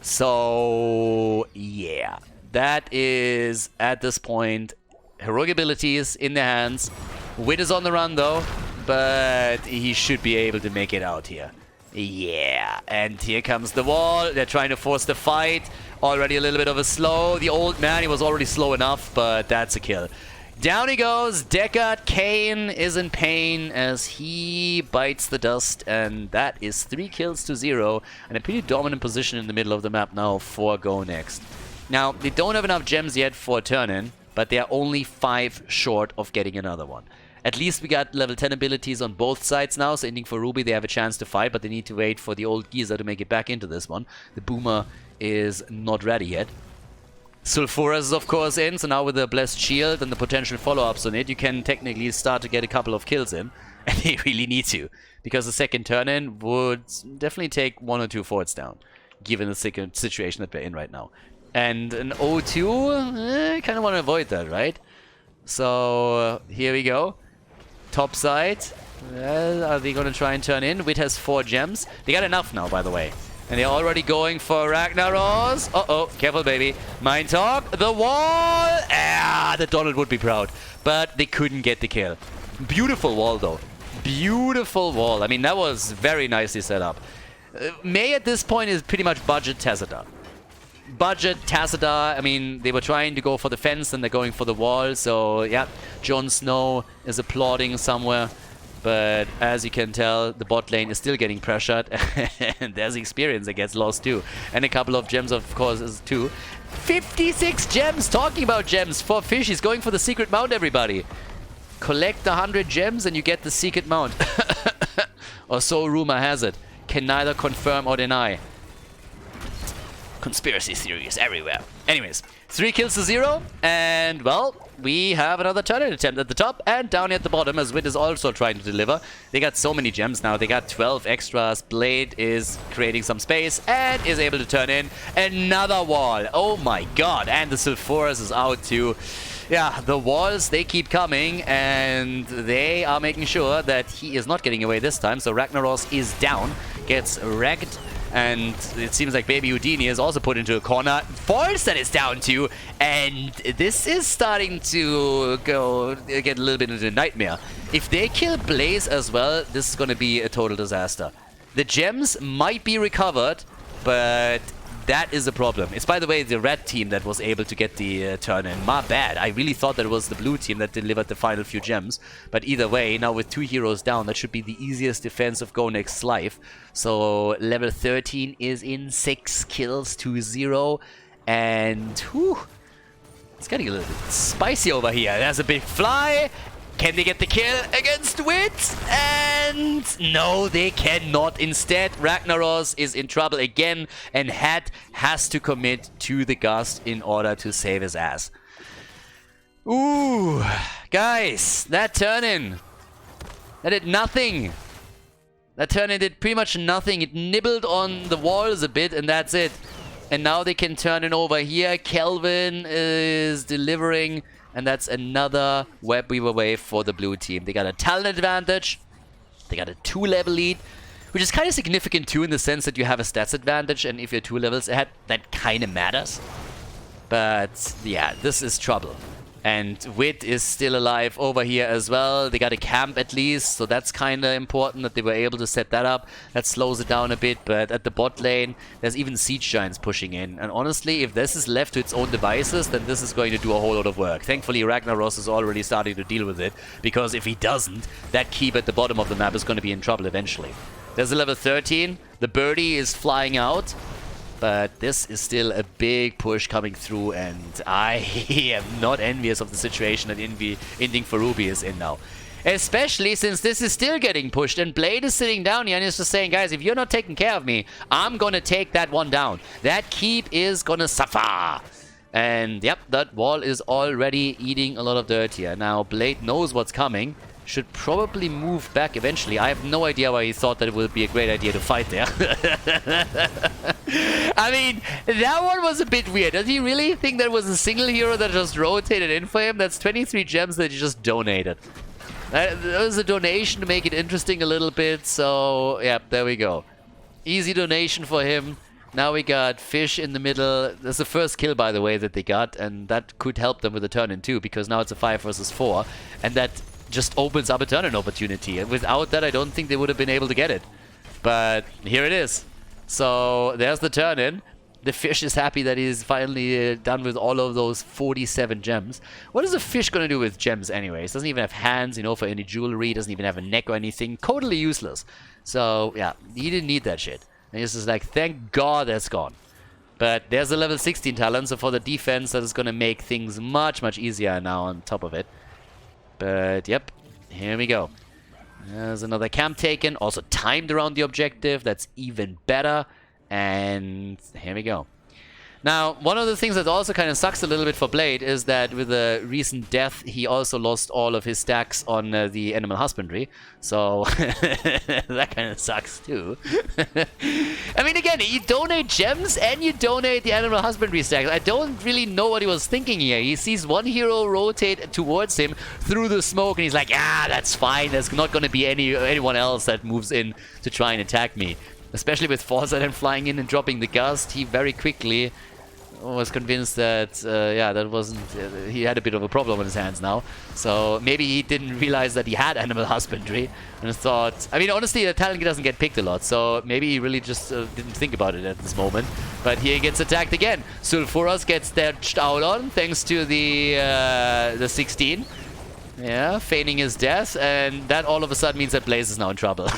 So, yeah, that is, at this point, heroic abilities in their hands. Wit is on the run, though, but he should be able to make it out here. Yeah, and here comes the wall. They're trying to force the fight. Already a little bit of a slow. The old man, he was already slow enough, but that's a kill. Down he goes. Deckard Kane is in pain as he bites the dust, and that is 3 kills to 0, and a pretty dominant position in the middle of the map now for Go Next. Now, they don't have enough gems yet for a turn-in, but they are only 5 short of getting another one. At least we got level 10 abilities on both sides now, so Inting for Ruby, they have a chance to fight, but they need to wait for the old geezer to make it back into this one. The Boomer is not ready yet. Sulfuras is of course in, so now with the Blessed Shield and the potential follow-ups on it, you can technically start to get a couple of kills in. And they really need to, because the second turn-in would definitely take 1 or 2 forts down, given the situation that we're in right now. And an 0-2, I kind of want to avoid that, right? So, here we go. Top side. Well, are they going to try and turn in? Wit has 4 gems. They got enough now, by the way. And they're already going for Ragnaros. Uh-oh, careful, baby. Mind talk. The wall. Ah, the Donald would be proud. But they couldn't get the kill. Beautiful wall, though. Beautiful wall. I mean, that was very nicely set up. May at this point is pretty much budget Tacita. Budget Tacita. I mean, they were trying to go for the fence and they're going for the wall. So, yeah, Jon Snow is applauding somewhere. But as you can tell, the bot lane is still getting pressured, and there's experience that gets lost too. And a couple of gems, of course, is too. 56 gems! Talking about gems for Fish, he's going for the secret mount, everybody. Collect 100 gems and you get the secret mount. Or so rumor has it. Can neither confirm or deny. Conspiracy theories everywhere. Anyways, 3 kills to 0, and well, we have another turn-in attempt at the top and down at the bottom as Wit is also trying to deliver. They got so many gems now, they got 12 extras. Blade is creating some space and is able to turn in another wall. Oh my god, and the Sulfuras is out too. Yeah, the walls, they keep coming, and they are making sure that he is not getting away this time. So Ragnaros is down, gets wrecked. And it seems like Baby Houdini is also put into a corner. Forrester is down too. And this is starting to get a little bit into a nightmare. If they kill Blaze as well, this is going to be a total disaster. The gems might be recovered, but that is a problem. It's, by the way, the red team that was able to get the turn-in. My bad. I really thought that it was the blue team that delivered the final few gems. But either way, now with 2 heroes down, that should be the easiest defense of Go Next's life. So level 13 is in 6 kills to 0. And whew, it's getting a little bit spicy over here. There's a big fly. Can they get the kill against Wit? And no, they cannot. Instead, Ragnaros is in trouble again, and has to commit to the Gust in order to save his ass. Ooh, guys, that turn-in, that did nothing. That turn-in did pretty much nothing. It nibbled on the walls a bit, and that's it. And now they can turn in over here. Kelvin is delivering. And that's another Web Weaver wave for the blue team. They got a talent advantage. They got a 2-level lead, which is kind of significant too in the sense that you have a stats advantage. And if you're 2 levels ahead, that kind of matters. But yeah, this is trouble. And Wit is still alive over here as well. They got a camp at least, so that's kind of important that they were able to set that up. That slows it down a bit, but at the bot lane, there's even Siege Giants pushing in. And honestly, if this is left to its own devices, then this is going to do a whole lot of work. Thankfully, Ragnaros is already starting to deal with it, because if he doesn't, that keep at the bottom of the map is going to be in trouble eventually. There's a level 13. The birdie is flying out. But this is still a big push coming through, and I am not envious of the situation that Inting for Ruby is in now. Especially since this is still getting pushed, and Blade is sitting down here and is just saying, guys, if you're not taking care of me, I'm gonna take that one down. That keep is gonna suffer. And yep, that wall is already eating a lot of dirt here. Now, Blade knows what's coming. Should probably move back eventually. I have no idea why he thought that it would be a great idea to fight there. I mean, that one was a bit weird. Does he really think that was a single hero that just rotated in for him? That's 23 gems that he just donated. That was a donation to make it interesting a little bit. So, yeah, there we go. Easy donation for him. Now we got Fish in the middle. That's the first kill, by the way, that they got. And that could help them with the turn-in too, because now it's a 5 versus 4. And that just opens up a turn-in opportunity. And without that, I don't think they would have been able to get it. But here it is. So there's the turn-in. The Fish is happy that he's finally done with all of those 47 gems. What is a Fish going to do with gems anyways? Doesn't even have hands, you know, for any jewelry. Doesn't even have a neck or anything. Totally useless. So, yeah, he didn't need that shit. And he's just like, thank God that's gone. But there's a level 16 talent, so for the defense, that is going to make things much, much easier now on top of it. But, yep, here we go. There's another camp taken, also timed around the objective. That's even better. And here we go. Now, one of the things that also kind of sucks a little bit for Blade is that with the recent death, he also lost all of his stacks on the animal husbandry. So, that kind of sucks too. I mean, again, you donate gems and you donate the animal husbandry stacks. I don't really know what he was thinking here. He sees one hero rotate towards him through the smoke and he's like, ah, that's fine. There's not going to be anyone else that moves in to try and attack me. Especially with Foresight flying in and dropping the gust, he very quickly was convinced that, yeah, that wasn't... he had a bit of a problem on his hands now. So maybe he didn't realize that he had animal husbandry and thought... I mean, honestly, the talent doesn't get picked a lot, so maybe he really just didn't think about it at this moment. But here he gets attacked again. Sulfuros gets dashed out on thanks to the 16. Yeah, feigning his death, and that all of a sudden means that Blaze is now in trouble.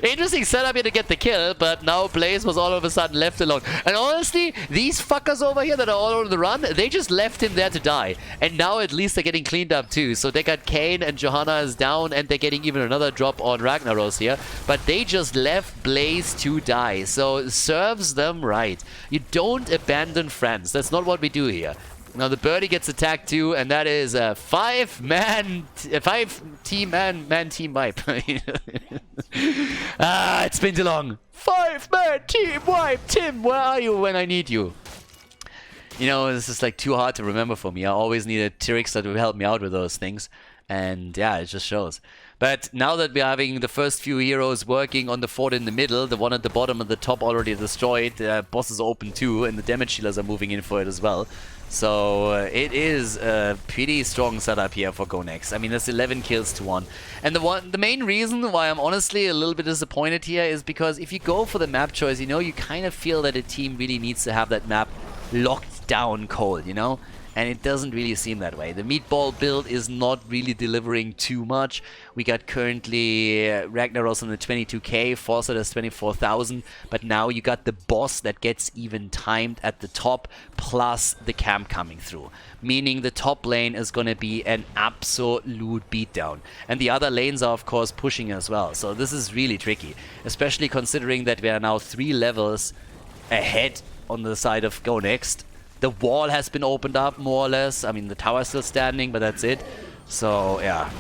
Interesting setup here to get the kill, but now Blaze was all of a sudden left alone. And honestly, these fuckers over here that are all on the run, they just left him there to die. And now at least they're getting cleaned up too. So they got Kane and Johanna is down, and they're getting even another drop on Ragnaros here. But they just left Blaze to die. So serves them right. You don't abandon friends. That's not what we do here. Now the birdie gets attacked too, and that is a 5-team wipe. Ah, it's been too long. 5-man team wipe. Tim, where are you when I need you? You know, this is like too hard to remember for me. I always need a T-Rex that will help me out with those things. And yeah, it just shows. But now that we're having the first few heroes working on the fort in the middle, the one at the bottom and the top already destroyed, boss is open too, and the damage healers are moving in for it as well. So it is a pretty strong setup here for Go Next. I mean, there's 11 kills to 1. And the main reason why I'm honestly a little bit disappointed here is because if you go for the map choice, you know, you kind of feel that a team really needs to have that map locked down cold, you know? And it doesn't really seem that way. The meatball build is not really delivering too much. We got currently Ragnaros on the 22k, Foresight has 24,000, but now you got the boss that gets even timed at the top, plus the camp coming through. Meaning the top lane is going to be an absolute beatdown. And the other lanes are of course pushing as well. So this is really tricky, especially considering that we are now 3 levels ahead on the side of Go Next. The wall has been opened up, more or less. I mean, the tower's still standing, but that's it. So, yeah.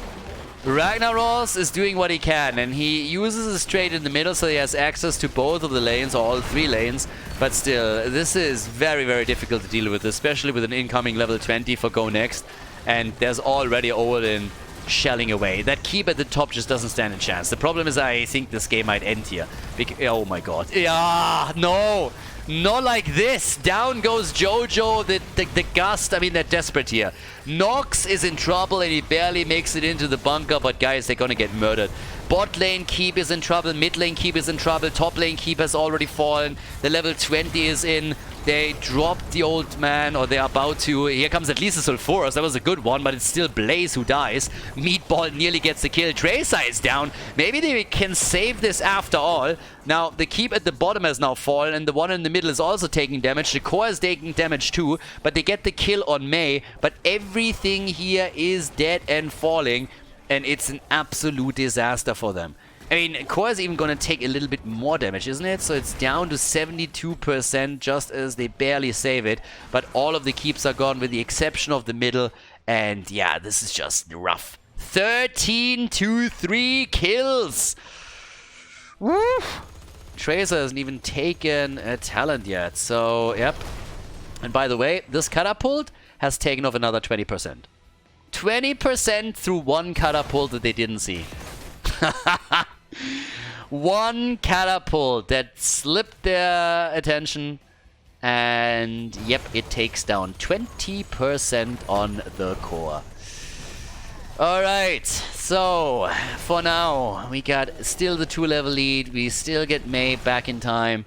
Ragnaros is doing what he can, and he uses his trade in the middle, so he has access to both of the lanes, or all 3 lanes. But still, this is very, very difficult to deal with, especially with an incoming level 20 for Go Next. And there's already Odin shelling away. That keep at the top just doesn't stand a chance. The problem is I think this game might end here. Oh my god. Yeah, no! Not like this. Down goes Jojo, the Gust. I mean, they're desperate here. Nox is in trouble and he barely makes it into the bunker, but guys, they're gonna get murdered. Bot lane Keep is in trouble, mid lane Keep is in trouble, top lane Keep has already fallen. The level 20 is in. They dropped the old man, or they're about to. Here comes at least a Sulfuras. That was a good one, but it's still Blaze who dies. Meatball nearly gets the kill. Tracer is down. Maybe they can save this after all. Now, the Keep at the bottom has now fallen, and the one in the middle is also taking damage. The core is taking damage too, but they get the kill on Mei. But everything here is dead and falling, and it's an absolute disaster for them. I mean, core is even going to take a little bit more damage, isn't it? So it's down to 72% just as they barely save it. But all of the keeps are gone with the exception of the middle. And yeah, this is just rough. 13 to 3 kills. Woo! Tracer hasn't even taken a talent yet. So, yep. And by the way, this catapult has taken off another 20%. 20% through one catapult that they didn't see. One catapult that slipped their attention, and yep, it takes down 20% on the core. Alright, so for now we got still the 2-level lead, we still get Mei back in time,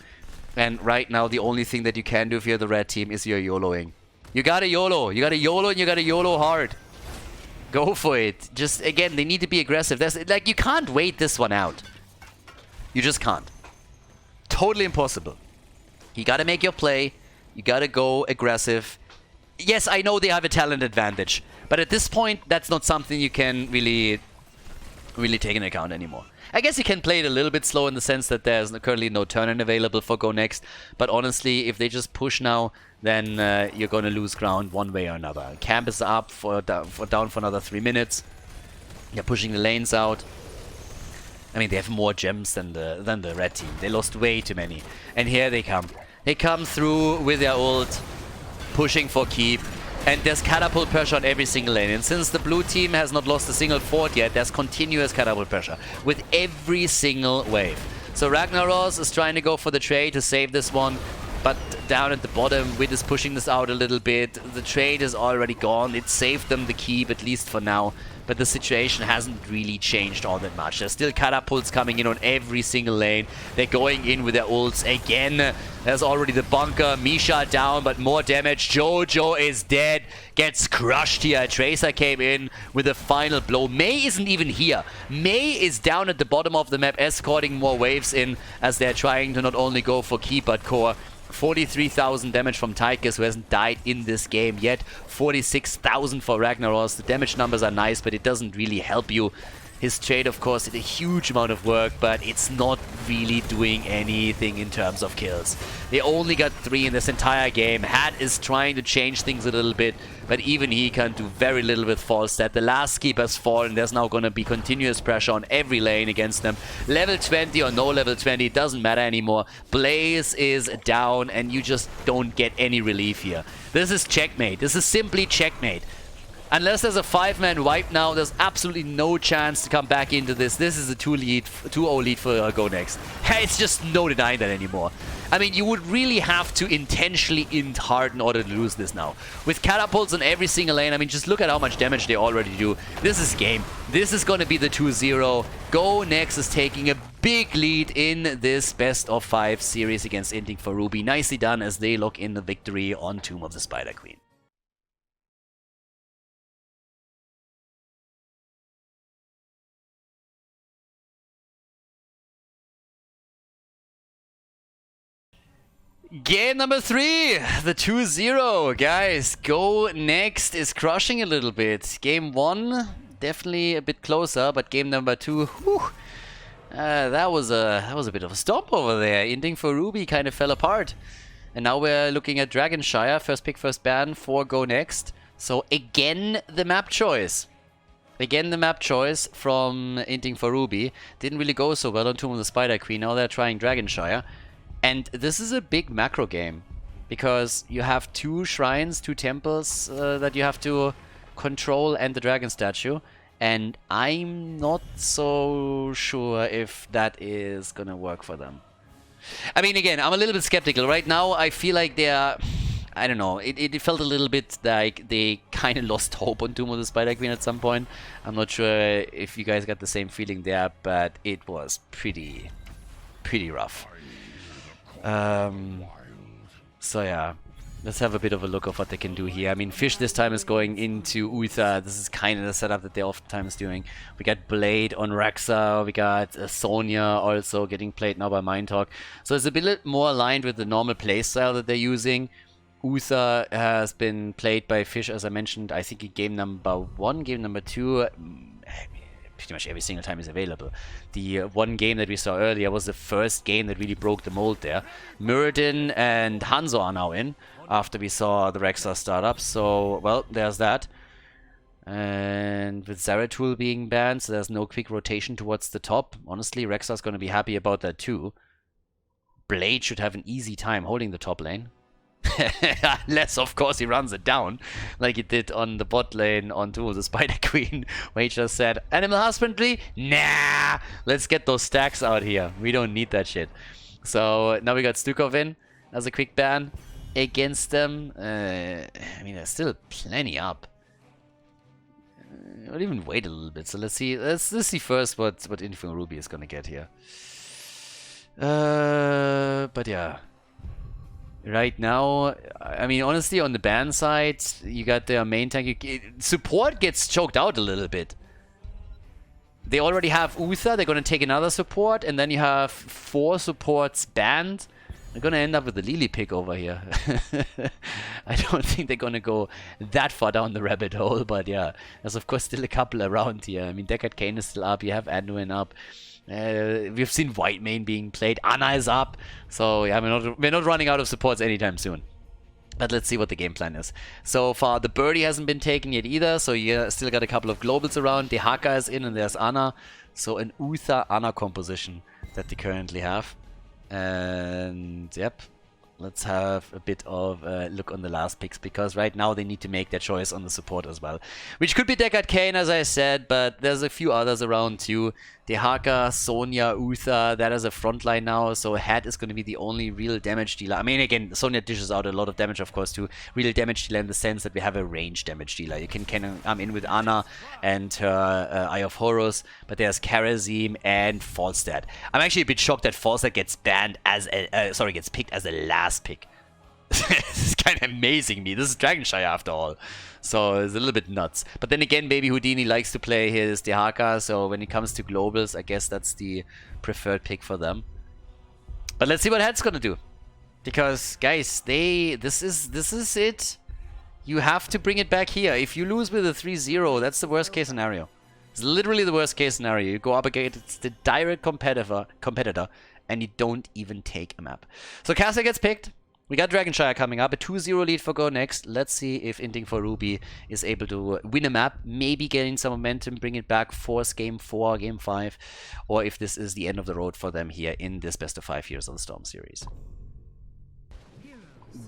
and right now the only thing that you can do if you're the red team is you're YOLOing. You gotta YOLO, and you gotta YOLO hard. Go for it. Just, again, they need to be aggressive. Like, you can't wait this one out. You just can't. Totally impossible. You gotta make your play. You gotta go aggressive. Yes, I know they have a talent advantage. But at this point, that's not something you can really take into account anymore. I guess you can play it a little bit slow in the sense that there's currently no turn-in available for Go Next. But honestly, if they just push now, then you're going to lose ground one way or another. Camp is up for down for another 3 minutes. They're pushing the lanes out. I mean, they have more gems than the red team. They lost way too many. And here they come. They come through with their ult, pushing for keep. And there's catapult pressure on every single lane. And since the blue team has not lost a single fort yet, there's continuous catapult pressure with every single wave. So Ragnaros is trying to go for the trade to save this one. But down at the bottom, Wit is pushing this out a little bit. The trade is already gone. It saved them the keep, at least for now. But the situation hasn't really changed all that much. There's still catapults coming in on every single lane. They're going in with their ults again. There's already the bunker. Misha down, but more damage. Jojo is dead. Gets crushed here. Tracer came in with a final blow. Mei isn't even here. Mei is down at the bottom of the map, escorting more waves in as they're trying to not only go for keep, but core. 43,000 damage from Tychus, who hasn't died in this game yet. 46,000 for Ragnaros. The damage numbers are nice, but it doesn't really help you. His trade, of course, did a huge amount of work, but it's not really doing anything in terms of kills. They only got 3 in this entire game. Hat is trying to change things a little bit, but even he can do very little with false stat. The last keep has fallen. There's now going to be continuous pressure on every lane against them. Level 20 or no level 20, it doesn't matter anymore. Blaze is down, and you just don't get any relief here. This is checkmate. This is simply checkmate. Unless there's a 5-man wipe now, there's absolutely no chance to come back into this. This is a 2-0 lead for Go Next. It's just no denying that anymore. I mean, you would really have to intentionally int hard in order to lose this now. With catapults on every single lane, I mean, just look at how much damage they already do. This is game. This is going to be the 2-0. Go Next is taking a big lead in this best of 5 series against Inting for Ruby. Nicely done as they lock in the victory on Tomb of the Spider Queen. Game number 3, the 2-0. Guys, Go Next is crushing a little bit. Game 1, definitely a bit closer, but game number 2, whew, that was a bit of a stomp over there. Inting for Ruby kind of fell apart. And now we're looking at Dragonshire, first pick, first ban for Go Next. So again, the map choice. Again, the map choice from Inting for Ruby. Didn't really go so well on Tomb of the Spider Queen. Now they're trying Dragonshire. And this is a big macro game, because you have 2 shrines, 2 temples that you have to control, and the dragon statue. And I'm not so sure if that is gonna work for them. I mean, again, I'm a little bit skeptical. Right now, I feel like they're... I don't know. It felt a little bit like they kind of lost hope on Doom of the Spider Queen at some point. I'm not sure if you guys got the same feeling there, but it was pretty rough. So yeah, let's have a bit of a look of what they can do here. I mean, Fish this time is going into Uther. This is kind of the setup that they're oftentimes doing. We got Blade on Rexa. We got Sonya also getting played now by Mindtalk. So it's a bit more aligned with the normal playstyle that they're using. Uther has been played by Fish, as I mentioned, I think in game number 1, game number 2, pretty much every single time is available. The one game that we saw earlier was the first game that really broke the mold there. Muradin and Hanzo are now in, after we saw the Rexa start up, so, well, there's that. And with Zeratul being banned, so there's no quick rotation towards the top. Honestly, Rexa's going to be happy about that too. Blade should have an easy time holding the top lane. Unless, of course, he runs it down, like he did on the bot lane on Doom of the Spider Queen, where he just said, Animal Husbandry? Nah! Let's get those stacks out here. We don't need that shit. So, now we got Stukov in as a quick ban against them. I mean, there's still plenty up. I'll even wait a little bit. So let's see. Let's see first what Inting Ruby is gonna get here. But yeah. Right now, I mean, honestly, on the ban side, you got their main tank. Support gets choked out a little bit. They already have Uther. They're going to take another support, and then you have 4 supports banned. They're going to end up with the Lily pick over here. I don't think they're going to go that far down the rabbit hole, but yeah, there's of course still a couple around here. I mean, Deckard Cain is still up. You have Anduin up. We've seen White Mane being played. Ana is up. So yeah, we're not running out of supports anytime soon. But let's see what the game plan is. So far, the Birdie hasn't been taken yet either. So you still got a couple of globals around. The Haka is in and there's Ana. So an Uther-Ana composition that they currently have. And yep. Let's have a bit of a look on the last picks, because right now they need to make their choice on the support as well. Which could be Deckard Cain, as I said, but there's a few others around too. Dehaka, Sonya, Uther, that is a frontline now, so Hat is going to be the only real damage dealer. I mean, again, Sonya dishes out a lot of damage, of course, too. Real damage dealer in the sense that we have a range damage dealer. You can come in with Ana and her Eye of Horus, but there's Karazim and Falstad. I'm actually a bit shocked that Falstad gets banned as gets picked as the last pick. This is kind of amazing me. This is Dragonshire after all. So it's a little bit nuts. But then again, Baby Houdini likes to play his Dehaka, so when it comes to globals, I guess that's the preferred pick for them. But let's see what Hat's gonna do. Because guys, this is it. You have to bring it back here. If you lose with a 3-0, that's the worst case scenario. It's literally the worst case scenario. You go up against the direct competitor and you don't even take a map. So Cassia gets picked. We got Dragonshire coming up, a 2-0 lead for Go next. Let's see if Inting for Ruby is able to win a map, maybe gain some momentum, bring it back, force game 4, game 5, or if this is the end of the road for them here in this best of 5 Heroes of the Storm series.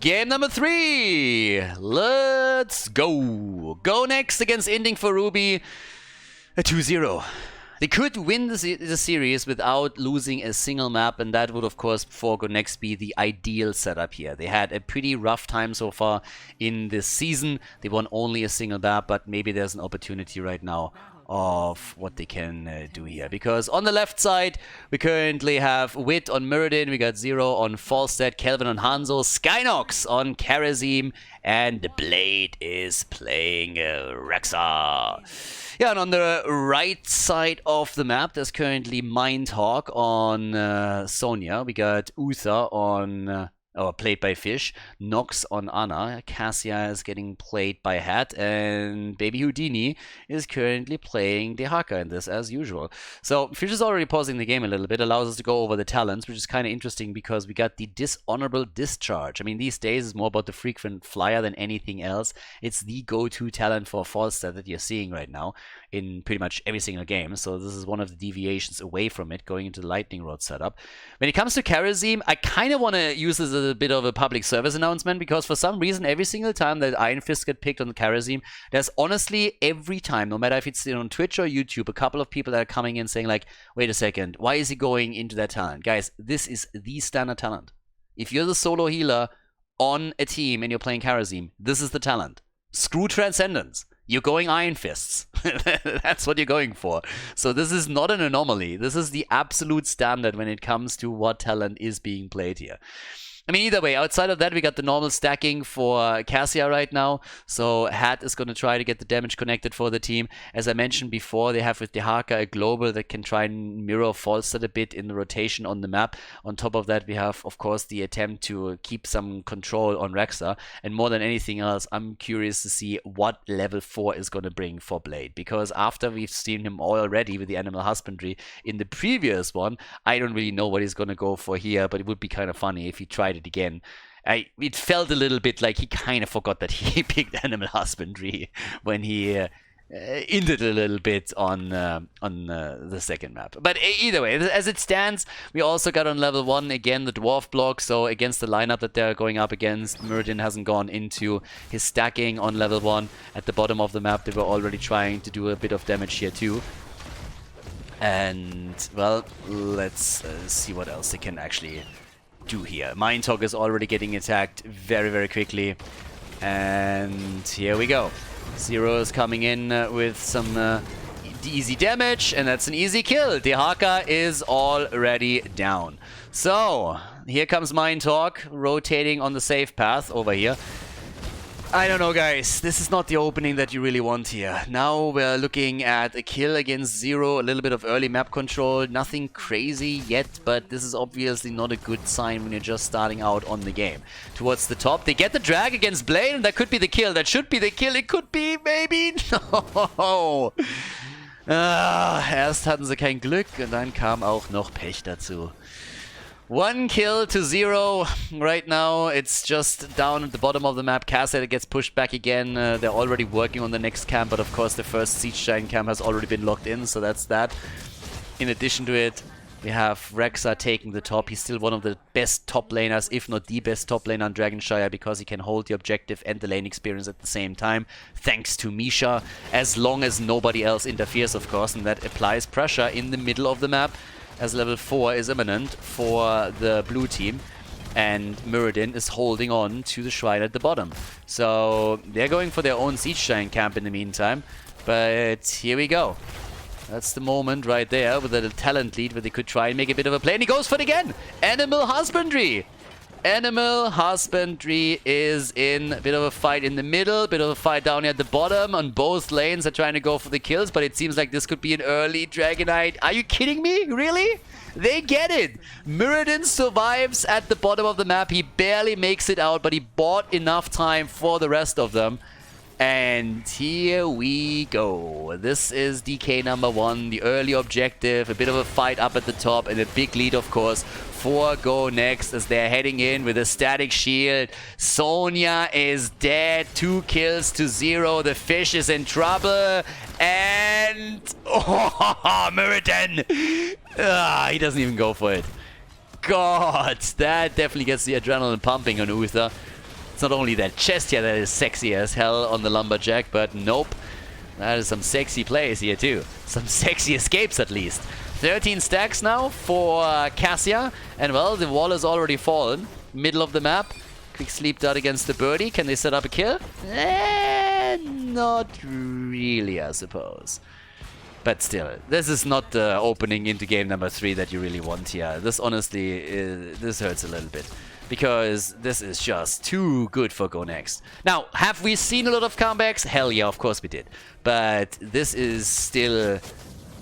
Game number 3! Let's go! Go next against Inting for Ruby, a 2-0. They could win the series without losing a single map, and that would, of course, for Go Next be the ideal setup here. They had a pretty rough time so far in this season. They won only a single map, but maybe there's an opportunity right now of what they can do here. Because on the left side, we currently have Wit on Muradin, we got Zero on Falstad, Kelvin on Hanzo, Skynox on Karazim, and the Blade is playing Rexa. Yeah, and on the right side of the map, there's currently Mindhawk on Sonya. We got Uther on, played by Fish. Nox on Ana. Cassia is getting played by Hat. And Baby Houdini is currently playing Dehaka in this, as usual. So Fish is already pausing the game a little bit. Allows us to go over the talents, which is kind of interesting because we got the Dishonorable Discharge. I mean, these days it's more about the frequent flyer than anything else. It's the go-to talent for Falstad that you're seeing right now. in pretty much every single game. So this is one of the deviations away from it, going into the lightning rod setup. When it comes to Kharazim, I kind of want to use this as a bit of a public service announcement, because for some reason, every single time that Iron Fist get picked on the Kharazim, there's honestly every time, no matter if it's on Twitch or YouTube, a couple of people that are coming in saying like, wait a second, why is he going into that talent? Guys, this is the standard talent. If you're the solo healer on a team and you're playing Kharazim, this is the talent. Screw Transcendence. You're going Iron Fists. That's what you're going for. So this is not an anomaly. This is the absolute standard when it comes to what talent is being played here. I mean, either way, outside of that, we got the normal stacking for Cassia right now. So Hat is going to try to get the damage connected for the team. As I mentioned before, they have with Dehaka a global that can try and mirror Falstad a bit in the rotation on the map. On top of that, we have, of course, the attempt to keep some control on Rexa. And more than anything else, I'm curious to see what level 4 is going to bring for Blade. Because after we've seen him already with the Animal Husbandry in the previous one, I don't really know what he's going to go for here. But it would be kind of funny if he tried it again. It felt a little bit like he kind of forgot that he picked Animal Husbandry when he ended a little bit on the second map. But either way, as it stands, we also got on level 1 again the Dwarf block. So against the lineup that they're going up against, Muradin hasn't gone into his stacking on level 1. At the bottom of the map, they were already trying to do a bit of damage here too. And, well, let's see what else they can actually do here. Mindtalk is already getting attacked very, very quickly. And here we go. Zero is coming in with some easy damage, and that's an easy kill. Dehaka is already down. So, here comes Mindtalk, rotating on the safe path over here. I don't know, guys. This is not the opening that you really want here. Now we're looking at a kill against Zero, a little bit of early map control. Nothing crazy yet, but this is obviously not a good sign when you're just starting out on the game. Towards the top, they get the drag against Blade, and that could be the kill. That should be the kill. It could be, maybe. No. Erst hatten sie kein Glück und dann kam auch noch Pech dazu. 1 kill to 0. Right now, it's just down at the bottom of the map. Cassia gets pushed back again. They're already working on the next camp, but of course the first Siege Giant camp has already been locked in, so that's that. In addition to it, we have Rexa taking the top. He's still one of the best top laners, if not the best top laner on Dragonshire, because he can hold the objective and the lane experience at the same time, thanks to Misha, as long as nobody else interferes, of course, and that applies pressure in the middle of the map, as level 4 is imminent for the blue team, and Muradin is holding on to the shrine at the bottom. So they're going for their own Siege Giant camp in the meantime, but here we go. That's the moment right there with the talent lead where they could try and make a bit of a play, and he goes for it again! Animal Husbandry! Animal Husbandry is in a bit of a fight in the middle, bit of a fight down here at the bottom. On both lanes they're trying to go for the kills, but it seems like this could be an early Dragonite. Are you kidding me? Really? They get it! Muradin survives at the bottom of the map. He barely makes it out, but he bought enough time for the rest of them. And here we go. This is DK number 1, the early objective, a bit of a fight up at the top, and a big lead, of course, for Go Next as they're heading in with a static shield. Sonya is dead, 2 kills to 0. The fish is in trouble, and Muradin! He doesn't even go for it. God, that definitely gets the adrenaline pumping on Uther. It's not only that chest here that is sexy as hell on the Lumberjack, but nope. That is some sexy plays here too. Some sexy escapes at least. 13 stacks now for Cassia. And well, the wall has already fallen. Middle of the map. Quick sleep dart against the birdie. Can they set up a kill? Not really, I suppose. But still, this is not the opening into game number 3 that you really want here. This honestly, this hurts a little bit. Because this is just too good for Go Next. Now, have we seen a lot of comebacks? Hell yeah, of course we did. But this is still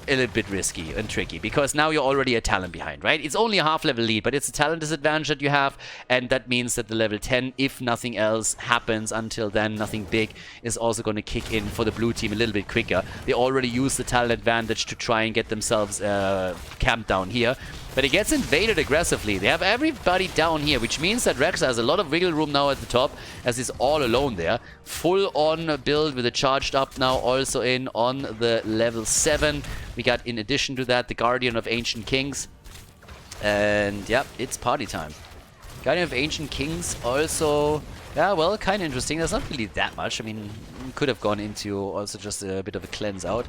a little bit risky and tricky, because now you're already a talent behind, right? It's only a half-level lead, but it's a talent disadvantage that you have, and that means that the level 10, if nothing else happens until then, nothing big, is also going to kick in for the blue team a little bit quicker. They already used the talent advantage to try and get themselves camped down here, but he gets invaded aggressively. They have everybody down here, which means that Rex has a lot of wiggle room now at the top, as he's all alone there. Full on build with a charged up now also in on the level 7. We got, in addition to that, the Guardian of Ancient Kings. And yeah, it's party time. Guardian of Ancient Kings also, yeah, well, kind of interesting. There's not really that much. I mean, could have gone into also just a bit of a cleanse out.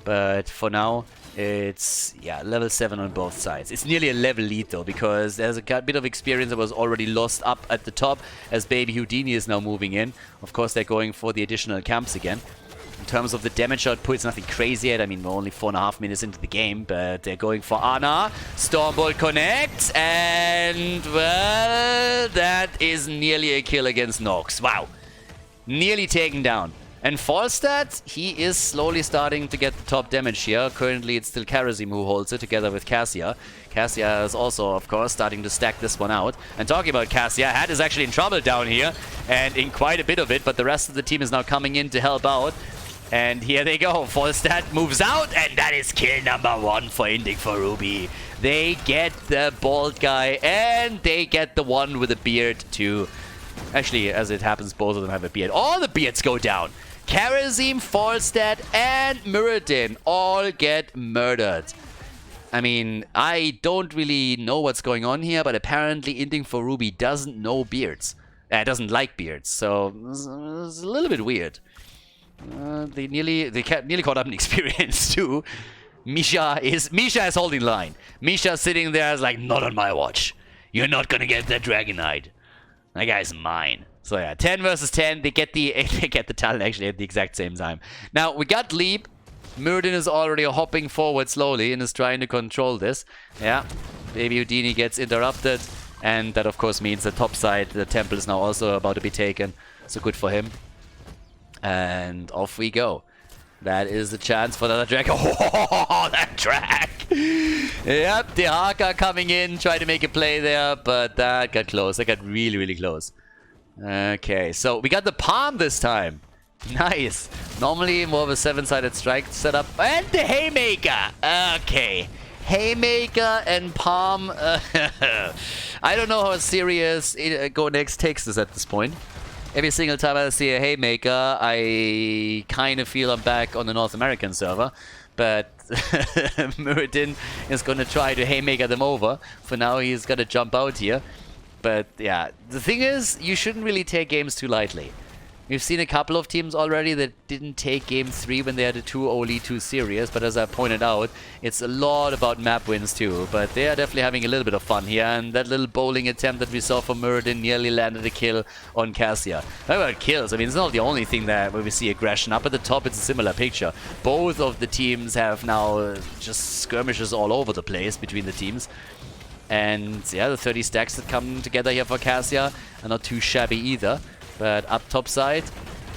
But for now, it's, yeah, level 7 on both sides. It's nearly a level lead, though, because there's a bit of experience that was already lost up at the top, as Baby Houdini is now moving in. Of course, they're going for the additional camps again. In terms of the damage output, it's nothing crazy yet. I mean, we're only 4.5 minutes into the game, but they're going for Ana. Stormbolt connects, and, well, that is nearly a kill against Nox. Wow. Nearly taken down. And Falstad, he is slowly starting to get the top damage here. Currently, it's still Karazim who holds it together with Cassia. Cassia is also, of course, starting to stack this one out. And talking about Cassia, Hat is actually in trouble down here, and in quite a bit of it, but the rest of the team is now coming in to help out. And here they go. Falstad moves out, and that is kill number 1 for Inting for Ruby. They get the bald guy, and they get the one with a beard too. Actually, as it happens, both of them have a beard. All the beards go down. Karazim, Falstad, and Muradin all get murdered. I mean, I don't really know what's going on here, but apparently Inting for Ruby doesn't know beards. Doesn't like beards, so it's a little bit weird. They nearly caught up in experience too. Misha is holding line. Misha sitting there is like, not on my watch. You're not gonna get that Dragonite. That guy's mine. So yeah, 10 versus 10. They get the talent actually at the exact same time. Now we got Leap. Muradin is already hopping forward slowly and is trying to control this. Yeah, Baby Houdini gets interrupted, and that of course means the top side, the temple, is now also about to be taken. So good for him. And off we go. That is the chance for another drag. Oh, that drag! Yep, the Haka coming in, trying to make a play there, but that got close. That got really, really close. Okay, so we got the Palm this time. Nice. Normally more of a 7-sided strike setup. And the Haymaker! Okay. Haymaker and Palm. I don't know how serious Go Next takes this at this point. Every single time I see a Haymaker, I kind of feel I'm back on the North American server. But Muradin is going to try to Haymaker them over. For now, he's going to jump out here. But yeah, the thing is, you shouldn't really take games too lightly. We've seen a couple of teams already that didn't take game 3 when they had a 2-0 lead too serious, but as I pointed out, it's a lot about map wins too. But they are definitely having a little bit of fun here, and that little bowling attempt that we saw from Muradin nearly landed a kill on Cassia. How about kills? I mean, it's not the only thing that where we see aggression. Up at the top, it's a similar picture. Both of the teams have now just skirmishes all over the place between the teams. And yeah, the 30 stacks that come together here for Cassia are not too shabby either. But up top side,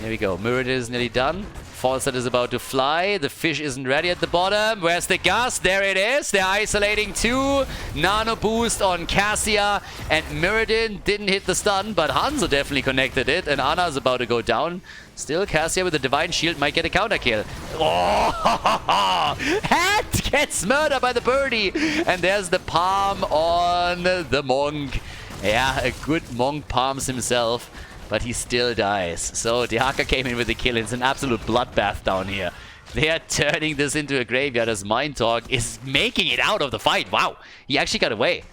here we go. Muradin is nearly done. Falstad is about to fly. The fish isn't ready at the bottom. Where's the gas? There it is. They're isolating 2. Nano boost on Cassia. And Muradin didn't hit the stun, but Hanzo definitely connected it. And Anna's about to go down. Still, Cassia with the Divine Shield might get a counter kill. Oh! Hat gets murdered by the birdie. And there's the palm on the monk. Yeah, a good monk palms himself. But he still dies. So the Haka came in with the kill. It's an absolute bloodbath down here. They are turning this into a graveyard as Mind Talk is making it out of the fight. Wow, he actually got away.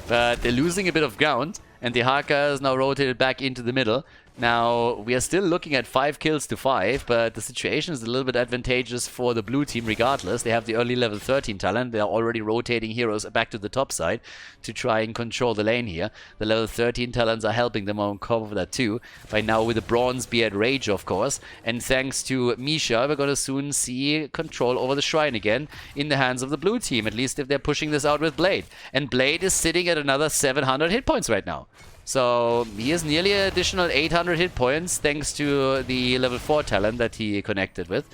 But they're losing a bit of ground. And the Haka is now rotated back into the middle. Now, we are still looking at 5 kills to 5, but the situation is a little bit advantageous for the blue team regardless. They have the early level 13 talent. They are already rotating heroes back to the top side to try and control the lane here. The level 13 talents are helping them on top of that too. By now with the Bronze Beard Rage, of course. And thanks to Misha, we're going to soon see control over the shrine again in the hands of the blue team, at least if they're pushing this out with Blade. And Blade is sitting at another 700 hit points right now. So he has nearly an additional 800 hit points thanks to the level 4 talent that he connected with.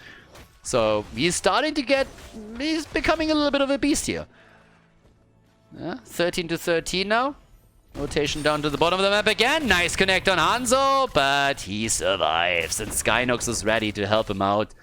So he's starting to get... he's becoming a little bit of a beast here. 13 to 13 now. Rotation down to the bottom of the map again. Nice connect on Hanzo, but he survives. And Skynox is ready to help him out.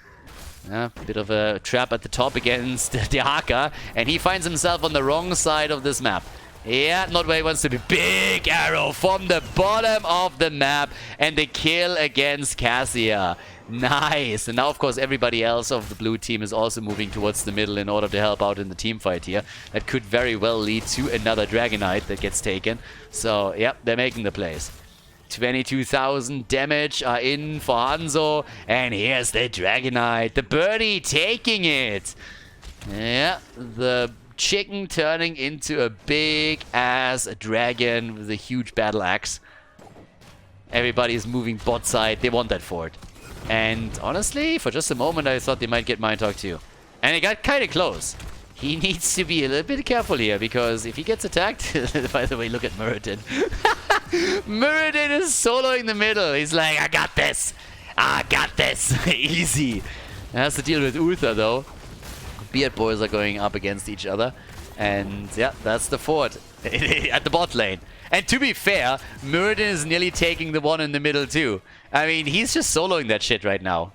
Yeah, bit of a trap at the top against Dehaka, and he finds himself on the wrong side of this map. Yeah, not where he wants to be. Big arrow from the bottom of the map, and the kill against Cassia. Nice. And now, of course, everybody else of the blue team is also moving towards the middle in order to help out in the team fight here. That could very well lead to another Dragonite that gets taken. So, yep, they're making the plays. 22,000 damage are in for Hanzo. And here's the Dragonite. The birdie taking it. Yeah, the chicken turning into a big-ass dragon with a huge battle axe. Everybody's moving bot side. They want that fort. And honestly, for just a moment, I thought they might get Mind Talk too. And it got kind of close. He needs to be a little bit careful here, because if he gets attacked... By the way, look at Muradin. Muradin is soloing the middle. He's like, I got this. I got this. Easy. Has to deal with Uther, though. Beard boys are going up against each other. And yeah, that's the fort at the bot lane. And to be fair, Muradin is nearly taking the one in the middle too. I mean, he's just soloing that shit right now.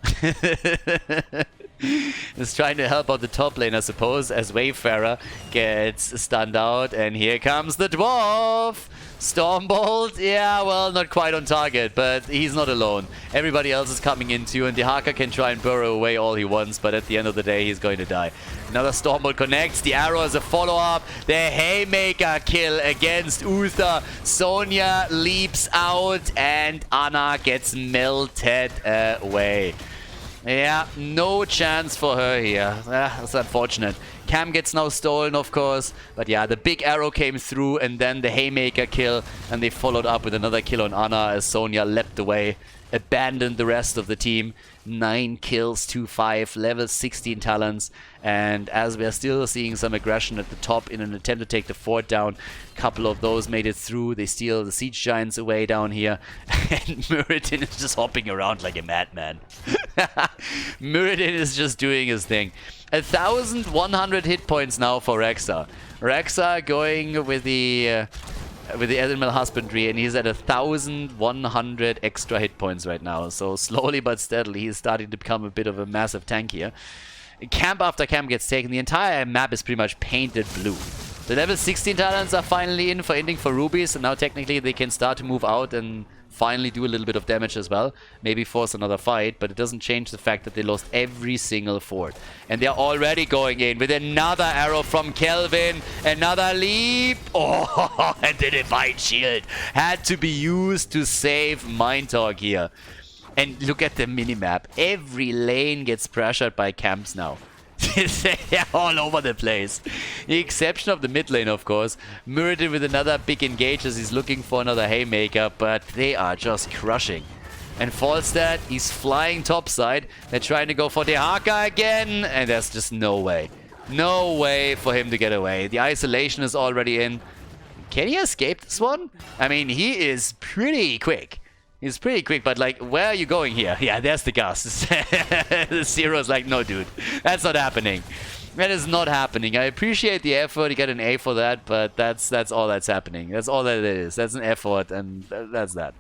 He's trying to help out the top lane, I suppose, as Wayfarer gets stunned out. And here comes the dwarf! Stormbolt, yeah, well, not quite on target, but he's not alone. Everybody else is coming in too, and Dehaka can try and burrow away all he wants, but at the end of the day, he's going to die. Another Stormbolt connects, the arrow is a follow-up, the Haymaker kill against Uther. Sonya leaps out, and Anna gets melted away. Yeah, no chance for her here. That's unfortunate. Cam gets now stolen, of course. But yeah, the big arrow came through, and then the Haymaker kill. And they followed up with another kill on Anna as Sonya leapt away. Abandoned the rest of the team. 9 kills to 5, level 16 talents. And as we're still seeing some aggression at the top in an attempt to take the fort down, a couple of those made it through. They steal the siege giants away down here. And Muradin is just hopping around like a madman. Muradin is just doing his thing. 1,100 hit points now for Rexa. Rexa going with the Animal Husbandry, and he's at 1,100 extra hit points right now. So slowly but steadily, he's starting to become a bit of a massive tank here. Camp after camp gets taken. The entire map is pretty much painted blue. The level 16 talents are finally in for Inting for rubies, and now technically they can start to move out and finally do a little bit of damage as well. Maybe force another fight, but it doesn't change the fact that they lost every single fort. And they're already going in with another arrow from Kelvin. Another leap. Oh, and the Divine Shield had to be used to save Mind Talk here. And look at the minimap. Every lane gets pressured by camps now. They're all over the place. The exception of the mid lane, of course. Muradin with another big engage as he's looking for another Haymaker, but they are just crushing. And Falstad, he's flying topside. They're trying to go for Dehaka again, and there's just no way. No way for him to get away. The isolation is already in. Can he escape this one? I mean, he is pretty quick. He's pretty quick, but like, where are you going here? Yeah, there's the gas. The Zero's like, no, dude, that's not happening. That is not happening. I appreciate the effort. You get an A for that, but that's all that's happening. That's all that it is. That's an effort, and that's that.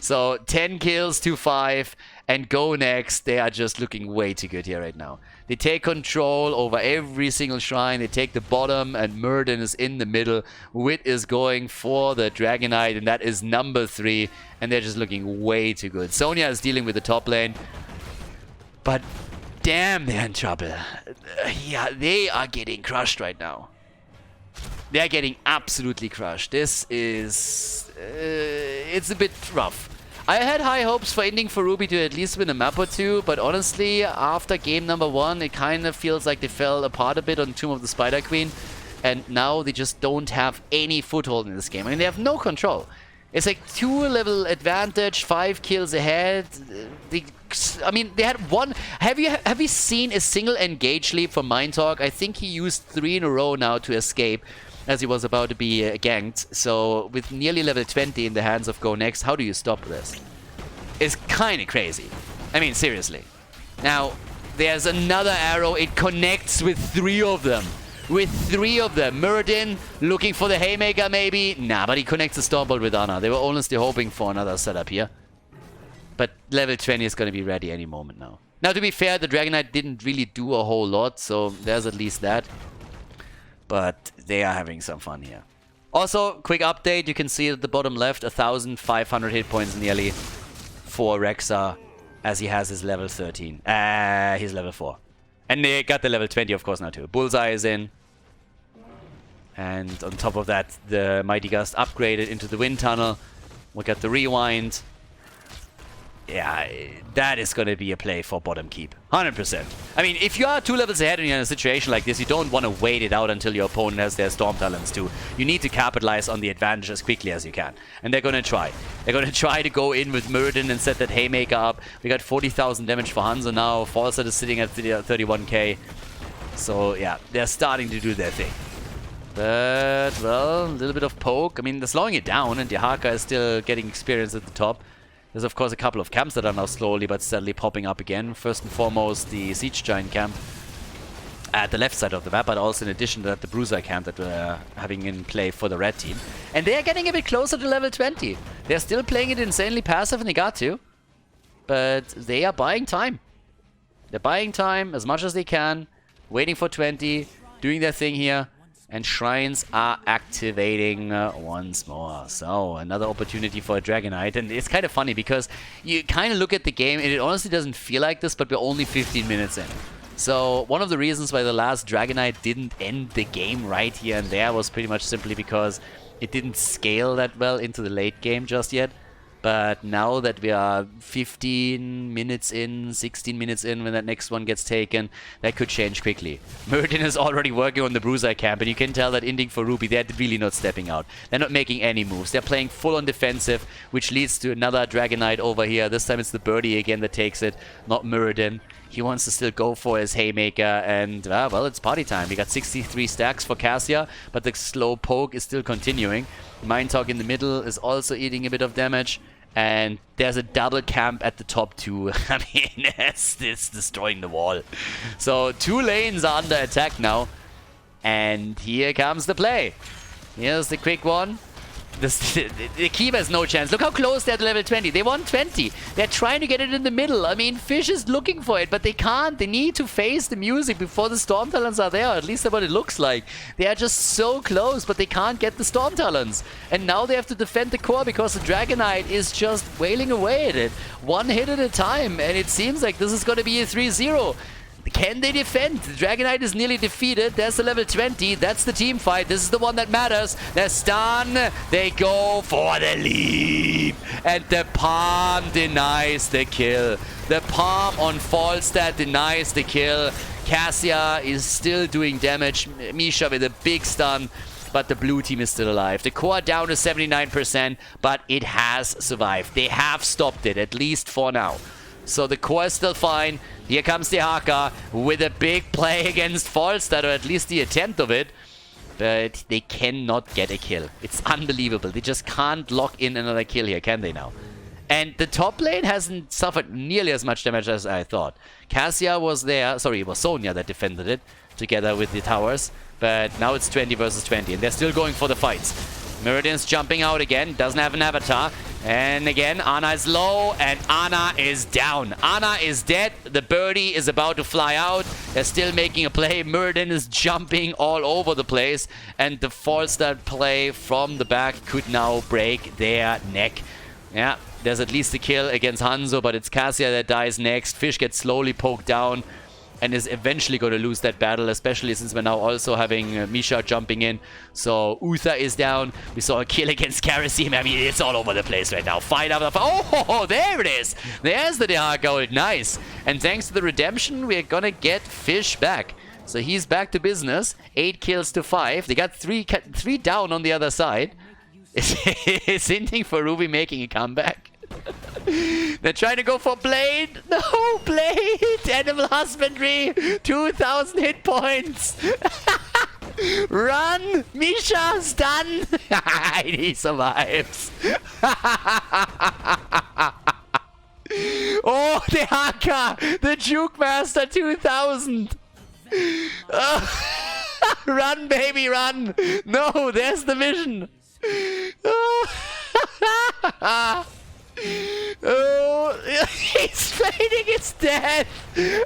So 10 kills to 5, and go next. They are just looking way too good here right now. They take control over every single shrine. They take the bottom, and Muradin is in the middle. Wit is going for the Dragonite, and that is number 3. And they're just looking way too good. Sonya is dealing with the top lane. But damn, they're in trouble. Yeah, they are getting crushed right now. They're getting absolutely crushed. This is... it's a bit rough. I had high hopes for Inting for Ruby to at least win a map or two, but honestly, after game number 1, it kind of feels like they fell apart a bit on Tomb of the Spider Queen, and now they just don't have any foothold in this game. I mean, they have no control. It's like 2 level advantage, 5 kills ahead. I mean, they had one... Have you seen a single engage leap from Mind Talk? I think he used 3 in a row now to escape, as he was about to be ganked. So with nearly level 20 in the hands of Go Next, how do you stop this? It's kind of crazy. I mean, seriously. Now, there's another arrow. It connects with 3 of them. With 3 of them. Muradin looking for the Haymaker maybe. Nah, but he connects the Stormbolt with Anna. They were honestly hoping for another setup here. But level 20 is going to be ready any moment now. Now, to be fair, the Dragonite didn't really do a whole lot, so there's at least that. But they are having some fun here. Also, quick update, you can see at the bottom left, 1,500 hit points nearly for Rexa, as he has his level 13. He's level 4. And they got the level 20, of course, now too. Bullseye is in. And on top of that, the Mighty Gust upgraded into the Wind Tunnel. We got the Rewind. Yeah, that is going to be a play for bottom keep. 100%. I mean, if you are 2 levels ahead and you're in a situation like this, you don't want to wait it out until your opponent has their Storm Talons too. You need to capitalize on the advantage as quickly as you can. And they're going to try. They're going to try to go in with Muradin and set that Haymaker up. We got 40,000 damage for Hanzo now. Falstad is sitting at 31k. So, yeah, they're starting to do their thing. But, well, a little bit of poke. I mean, they're slowing it down, and Dehaka is still getting experience at the top. There's, of course, a couple of camps that are now slowly but steadily popping up again. First and foremost, the Siege Giant camp at the left side of the map, but also in addition to that, the Bruiser camp that we're having in play for the red team. And they are getting a bit closer to level 20. They're still playing it insanely passive, and they got to. But they are buying time. They're buying time as much as they can, waiting for 20, doing their thing here. And Shrines are activating once more. So, another opportunity for a Dragonite. And it's kind of funny because you kind of look at the game and it honestly doesn't feel like this, but we're only 15 minutes in. So, one of the reasons why the last Dragonite didn't end the game right here and there was pretty much simply because it didn't scale that well into the late game just yet. But now that we are 15 minutes in, 16 minutes in, when that next one gets taken, that could change quickly. Muradin is already working on the Bruiser camp, and you can tell that Inting for Ruby, they're really not stepping out. They're not making any moves. They're playing full on defensive, which leads to another Dragonite over here. This time it's the Birdie again that takes it, not Muradin. He wants to still go for his Haymaker, and, well, it's party time. We got 63 stacks for Cassia, but the slow poke is still continuing. Mind Talk in the middle is also eating a bit of damage. And there's a double camp at the top too. I mean, it's destroying the wall. So 2 lanes are under attack now. And here comes the play. Here's the quick one. The keep has no chance. Look how close they're to level 20. They want 20. They're trying to get it in the middle. I mean, Fish is looking for it, but they can't. They need to face the music before the Storm Talons are there. At least that's what it looks like. They are just so close, but they can't get the Storm Talons. And now they have to defend the core because the Dragonite is just wailing away at it. 1 hit at a time, and it seems like this is going to be a 3-0. Can they defend? The Dragonite is nearly defeated. There's the level 20. That's the team fight. This is the one that matters. They're stunned. They go for the leap. And the Palm denies the kill. The Palm on Falstad denies the kill. Cassia is still doing damage. Misha with a big stun. But the blue team is still alive. The core down to 79%, but it has survived. They have stopped it, at least for now. So the core is still fine. Here comes the Haka with a big play against Falstad, or at least the attempt of it. But they cannot get a kill. It's unbelievable. They just can't lock in another kill here, can they now? And the top lane hasn't suffered nearly as much damage as I thought. Cassia was there. Sorry, it was Sonya that defended it together with the towers. But now it's 20 versus 20, and they're still going for the fights. Muradin's jumping out again, doesn't have an avatar. And again, Ana is low, and Ana is down. Ana is dead. The Birdie is about to fly out. They're still making a play. Muradin is jumping all over the place. And the Falstad play from the back could now break their neck. Yeah, there's at least a kill against Hanzo, but it's Cassia that dies next. Fish gets slowly poked down and is eventually going to lose that battle, especially since we're now also having Misha jumping in. So Uther is down. We saw a kill against Karasim. I mean, it's all over the place right now. Fight after fight. Oh, there it is. There's the DH gold. Nice. And thanks to the redemption, we're going to get Fish back. So he's back to business. 8 kills to 5. They got 3 down on the other side. Is Inting for Ruby making a comeback? They're trying to go for Blade. No, Blade. Animal Husbandry. 2,000 hit points. Run. Misha, stun. He survives. Oh, the Haka. The Juke Master 2000. Run, baby, run. No, there's the vision. Oh, He's fading his death!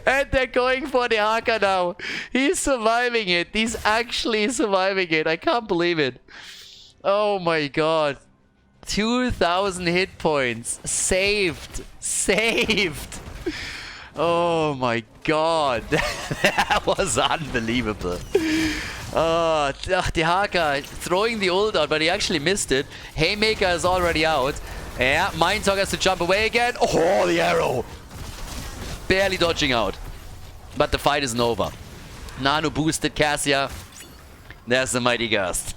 And they're going for the Haka now. He's surviving it. He's actually surviving it. I can't believe it. Oh my god. 2,000 hit points. Saved. Saved. Oh my god. That was unbelievable. Oh, the Haka throwing the ult out, but he actually missed it. Haymaker is already out. Yeah, Mindtalk has to jump away again. Oh, the arrow. Barely dodging out. But the fight isn't over. Nano boosted Cassia. There's the Mighty Gust.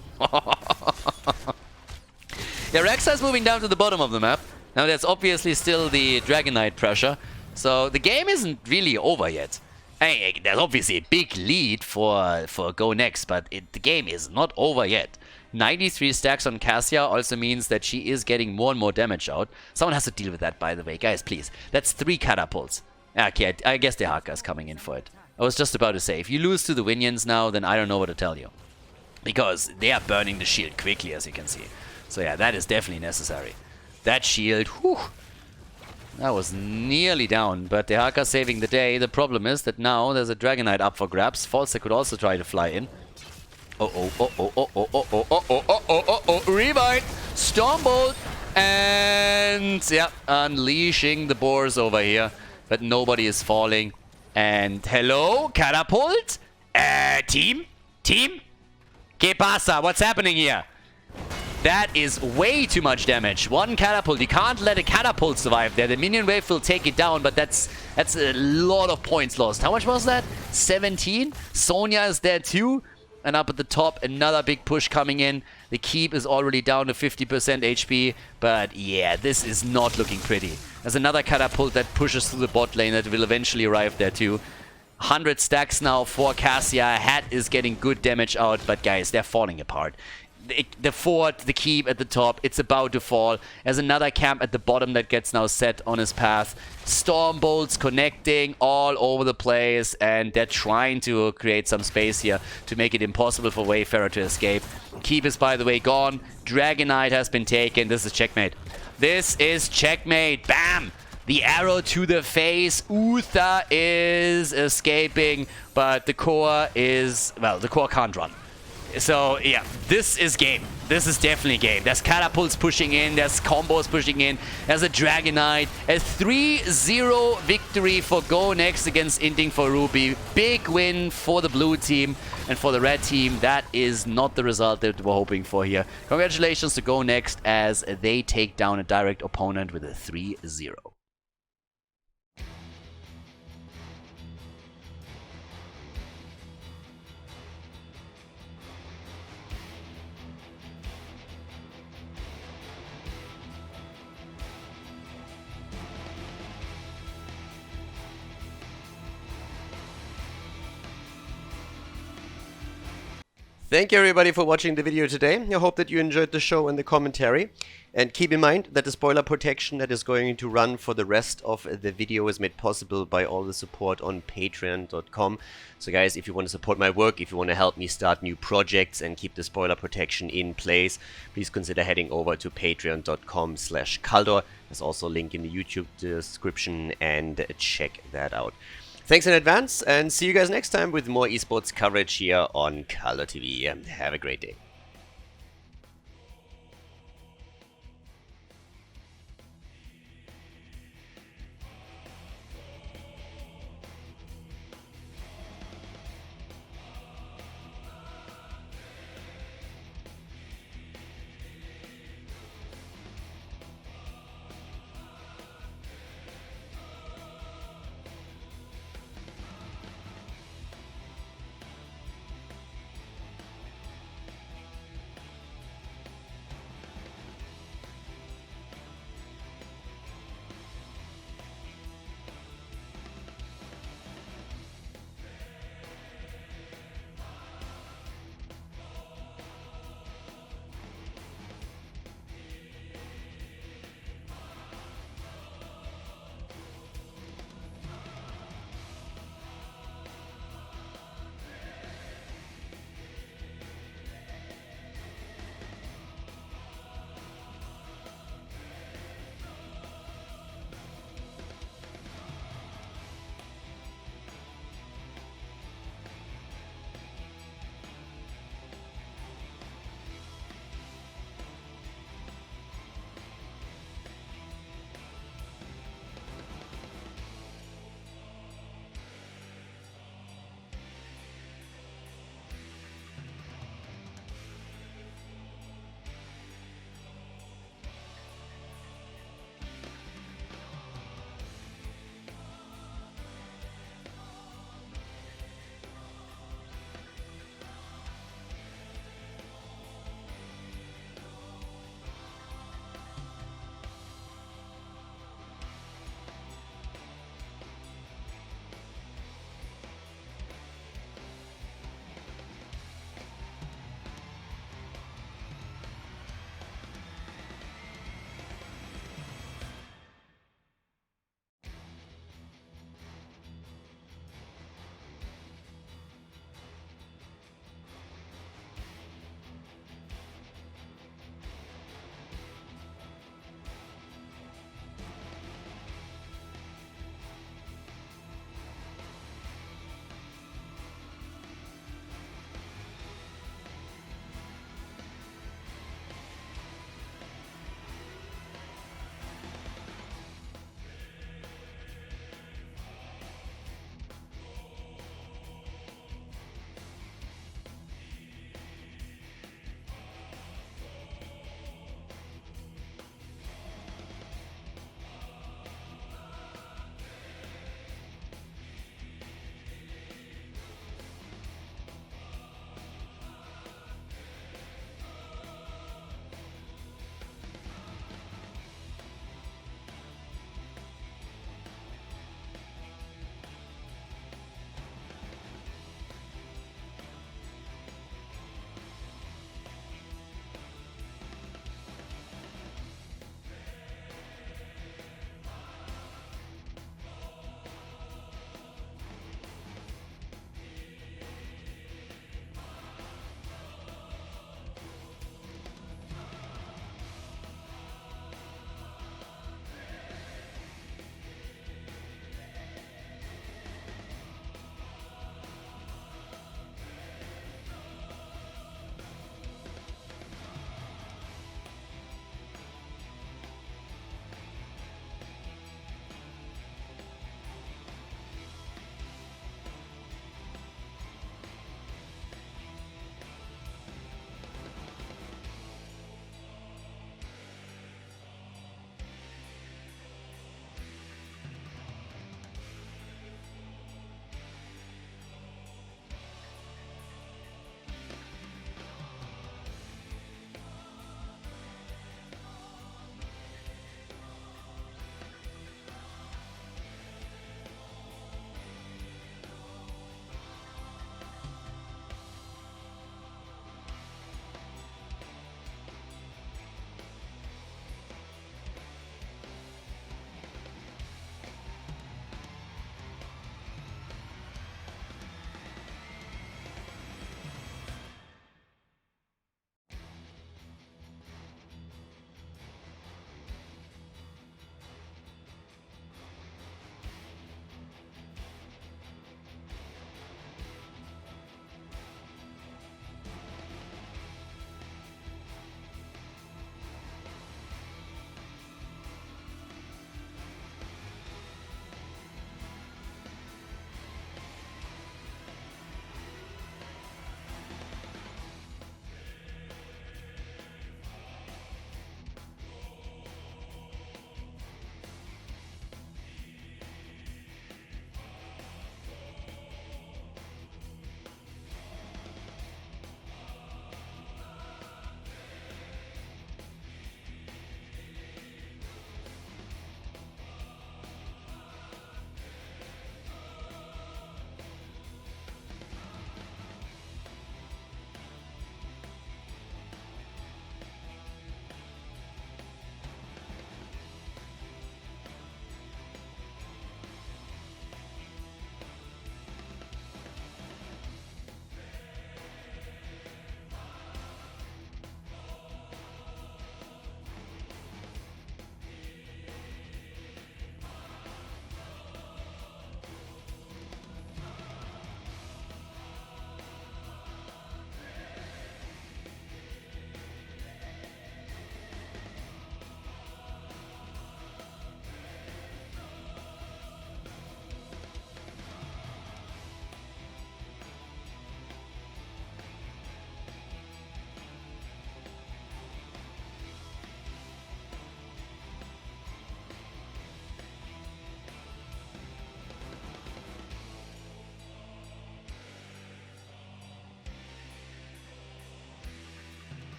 Yeah, Rexa is moving down to the bottom of the map. Now there's obviously still the Dragon Knight pressure. So the game isn't really over yet. Hey, there's obviously a big lead for Go Next, but the game is not over yet. 93 stacks on Cassia also means that she is getting more and more damage out. Someone has to deal with that, by the way. Guys, please. That's 3 catapults. Okay, I guess the Haka is coming in for it. I was just about to say, if you lose to the Winions now, then I don't know what to tell you. Because they are burning the shield quickly, as you can see. So yeah, that is definitely necessary. That shield, whew. That was nearly down, but the Haka saving the day. The problem is that now there's a Dragon Knight up for grabs. Falster could also try to fly in. Rebind! Stormbolt! And yeah, unleashing the boars over here. But nobody is falling. And hello, catapult? Team? Team? ¿Qué pasa? What's happening here? That is way too much damage. One catapult. You can't let a catapult survive there. The minion wave will take it down, but that's a lot of points lost. How much was that? 17? Sonya is there too. And up at the top, another big push coming in. The keep is already down to 50% HP. But yeah, this is not looking pretty. There's another catapult that pushes through the bot lane that will eventually arrive there too. 100 stacks now for Cassia. Hat is getting good damage out, but guys, they're falling apart. The fort, the keep at the top, it's about to fall. There's another camp at the bottom that gets now set on his path. Storm bolts connecting all over the place, and they're trying to create some space here to make it impossible for Wayfarer to escape. Keep is, by the way, gone. Dragon Knight has been taken. This is checkmate. This is checkmate. Bam! The arrow to the face. Uther is escaping, but the core is... well, the core can't run. So, yeah, this is game. This is definitely game. There's catapults pushing in. There's combos pushing in. There's a Dragon Knight. A 3-0 victory for Go Next against Inting for Ruby. Big win for the blue team and for the red team. That is not the result that we're hoping for here. Congratulations to Go Next as they take down a direct opponent with a 3-0. Thank you everybody for watching the video today. I hope that you enjoyed the show and the commentary. And keep in mind that the spoiler protection that is going to run for the rest of the video is made possible by all the support on patreon.com. So guys, if you want to support my work, if you want to help me start new projects and keep the spoiler protection in place, please consider heading over to patreon.com/Khaldor. There's also a link in the YouTube description, and check that out. Thanks in advance, and see you guys next time with more esports coverage here on Khaldor TV. Have a great day.